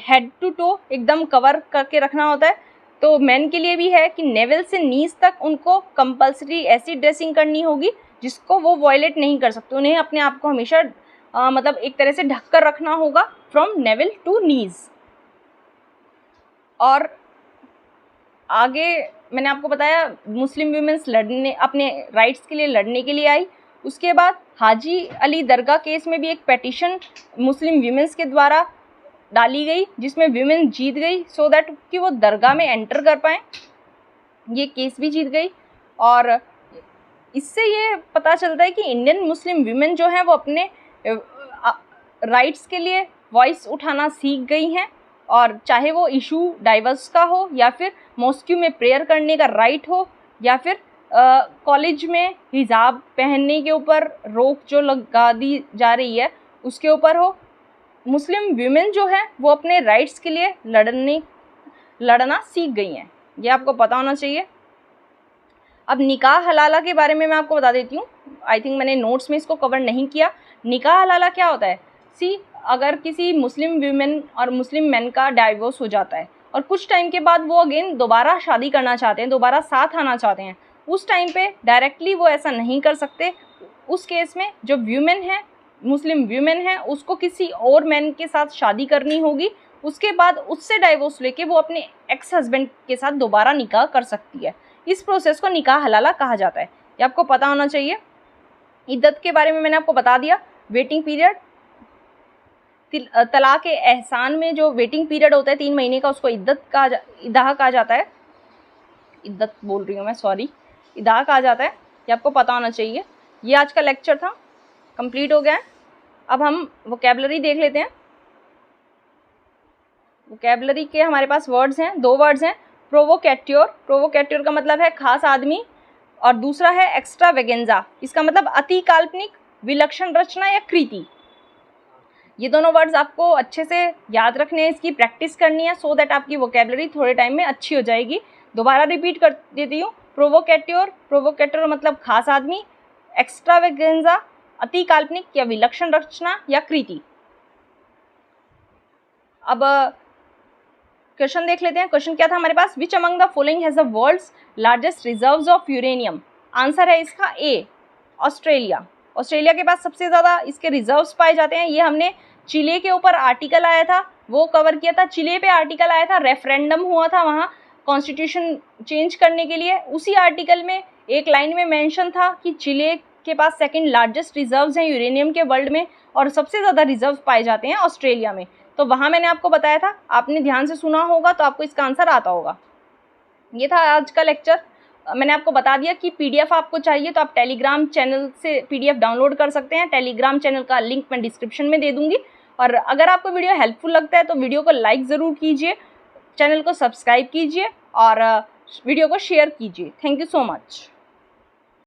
हेड टू टो एकदम कवर करके रखना होता है, तो मेन के लिए भी है कि नेवल से नीज तक उनको कंपलसरी ऐसी ड्रेसिंग करनी होगी जिसको वो वॉयलेट नहीं कर सकते। उन्हें अपने आप को हमेशा मतलब एक तरह से ढक कर रखना होगा फ्रॉम नेवल टू नीज। और आगे मैंने आपको बताया मुस्लिम वीमेंस लड़ने अपने राइट्स के लिए लड़ने के लिए आई। उसके बाद हाजी अली दरगाह केस में भी एक पेटिशन मुस्लिम वीमेंस के द्वारा डाली गई जिसमें वीमेन जीत गई सो दैट कि वो दरगाह में एंटर कर पाएँ। ये केस भी जीत गई और इससे ये पता चलता है कि इंडियन मुस्लिम वीमेन जो हैं वो अपने राइट्स के लिए वॉइस उठाना सीख गई हैं। और चाहे वो इशू डाइवर्स का हो या फिर मॉस्क्यू में प्रेयर करने का राइट हो या फिर कॉलेज में हिजाब पहनने के ऊपर रोक जो लगा दी जा रही है उसके ऊपर हो, मुस्लिम वीमेन जो है वो अपने राइट्स के लिए लड़ना सीख गई हैं। ये आपको पता होना चाहिए। अब निकाह हलाला के बारे में मैं आपको बता देती हूँ। आई थिंक मैंने नोट्स में इसको कवर नहीं किया। निकाह हलाला क्या होता है? अगर किसी मुस्लिम वीमेन और मुस्लिम मैन का डाइवोर्स हो जाता है और कुछ टाइम के बाद वो अगेन दोबारा शादी करना चाहते हैं, दोबारा साथ आना चाहते हैं, उस टाइम पे डायरेक्टली वो ऐसा नहीं कर सकते। उस केस में जो वीमेन है, मुस्लिम वीमेन है, उसको किसी और मैन के साथ शादी करनी होगी। उसके बाद उससे डाइवोर्स लेके वो अपने एक्स हस्बैंड के साथ दोबारा निकाह कर सकती है। इस प्रोसेस को निकाह हलाला कहा जाता है। ये आपको पता होना चाहिए। इद्दत के बारे में मैंने आपको बता दिया। वेटिंग पीरियड, तलाक एहसान में जो वेटिंग पीरियड होता है 3 महीने का उसको इद्दाह कहा जाता है। इद्दत बोल रही हूँ मैं, सॉरी, इद्दाह कहा जाता है। ये आपको पता होना चाहिए। ये आज का लेक्चर था, कंप्लीट हो गया है। अब हम वोकैबुलरी देख लेते हैं। वोकैबुलरी के हमारे पास वर्ड्स हैं, 2 वर्ड्स हैं। प्रोवोकेट्योर, प्रोवोकेट्योर का मतलब है खास आदमी, और दूसरा है एक्स्ट्रावेगेंजा, इसका मतलब अति काल्पनिक, विलक्षण रचना या कृति। ये दोनों वर्ड्स आपको अच्छे से याद रखने हैं, इसकी प्रैक्टिस करनी है सो दैट आपकी वोकैबुलरी थोड़े टाइम में अच्छी हो जाएगी। दोबारा रिपीट कर देती हूँ। प्रोवोकेट्योर, प्रोवोकेट्योर मतलब खास आदमी, एक्स्ट्रावेगेंजा अति काल्पनिक या विलक्षण रचना या कृति। अब क्वेश्चन देख लेते हैं। क्वेश्चन क्या था हमारे पास? Which among the following has the world's largest reserves of uranium? Answer है इसका ए, ऑस्ट्रेलिया। ऑस्ट्रेलिया के पास सबसे ज़्यादा इसके रिजर्व्स पाए जाते हैं। ये हमने चिले के ऊपर आर्टिकल आया था वो कवर किया था। चिले पे आर्टिकल आया था, रेफरेंडम हुआ था वहाँ कॉन्स्टिट्यूशन चेंज करने के लिए। उसी आर्टिकल में एक लाइन में मेंशन था कि चिले के पास सेकंड लार्जेस्ट रिजर्व्स हैं यूरेनियम के वर्ल्ड में और सबसे ज़्यादा रिजर्व पाए जाते हैं ऑस्ट्रेलिया में। तो वहाँ मैंने आपको बताया था, आपने ध्यान से सुना होगा तो आपको इसका आंसर आता होगा। ये था आज का लेक्चर। मैंने आपको बता दिया कि पीडीएफ आपको चाहिए तो आप टेलीग्राम चैनल से पीडीएफ डाउनलोड कर सकते हैं। टेलीग्राम चैनल का लिंक मैं डिस्क्रिप्शन में दे दूंगी। और अगर आपको वीडियो हेल्पफुल लगता है तो वीडियो को लाइक ज़रूर कीजिए, चैनल को सब्सक्राइब कीजिए और वीडियो को शेयर कीजिए। Thank you so much.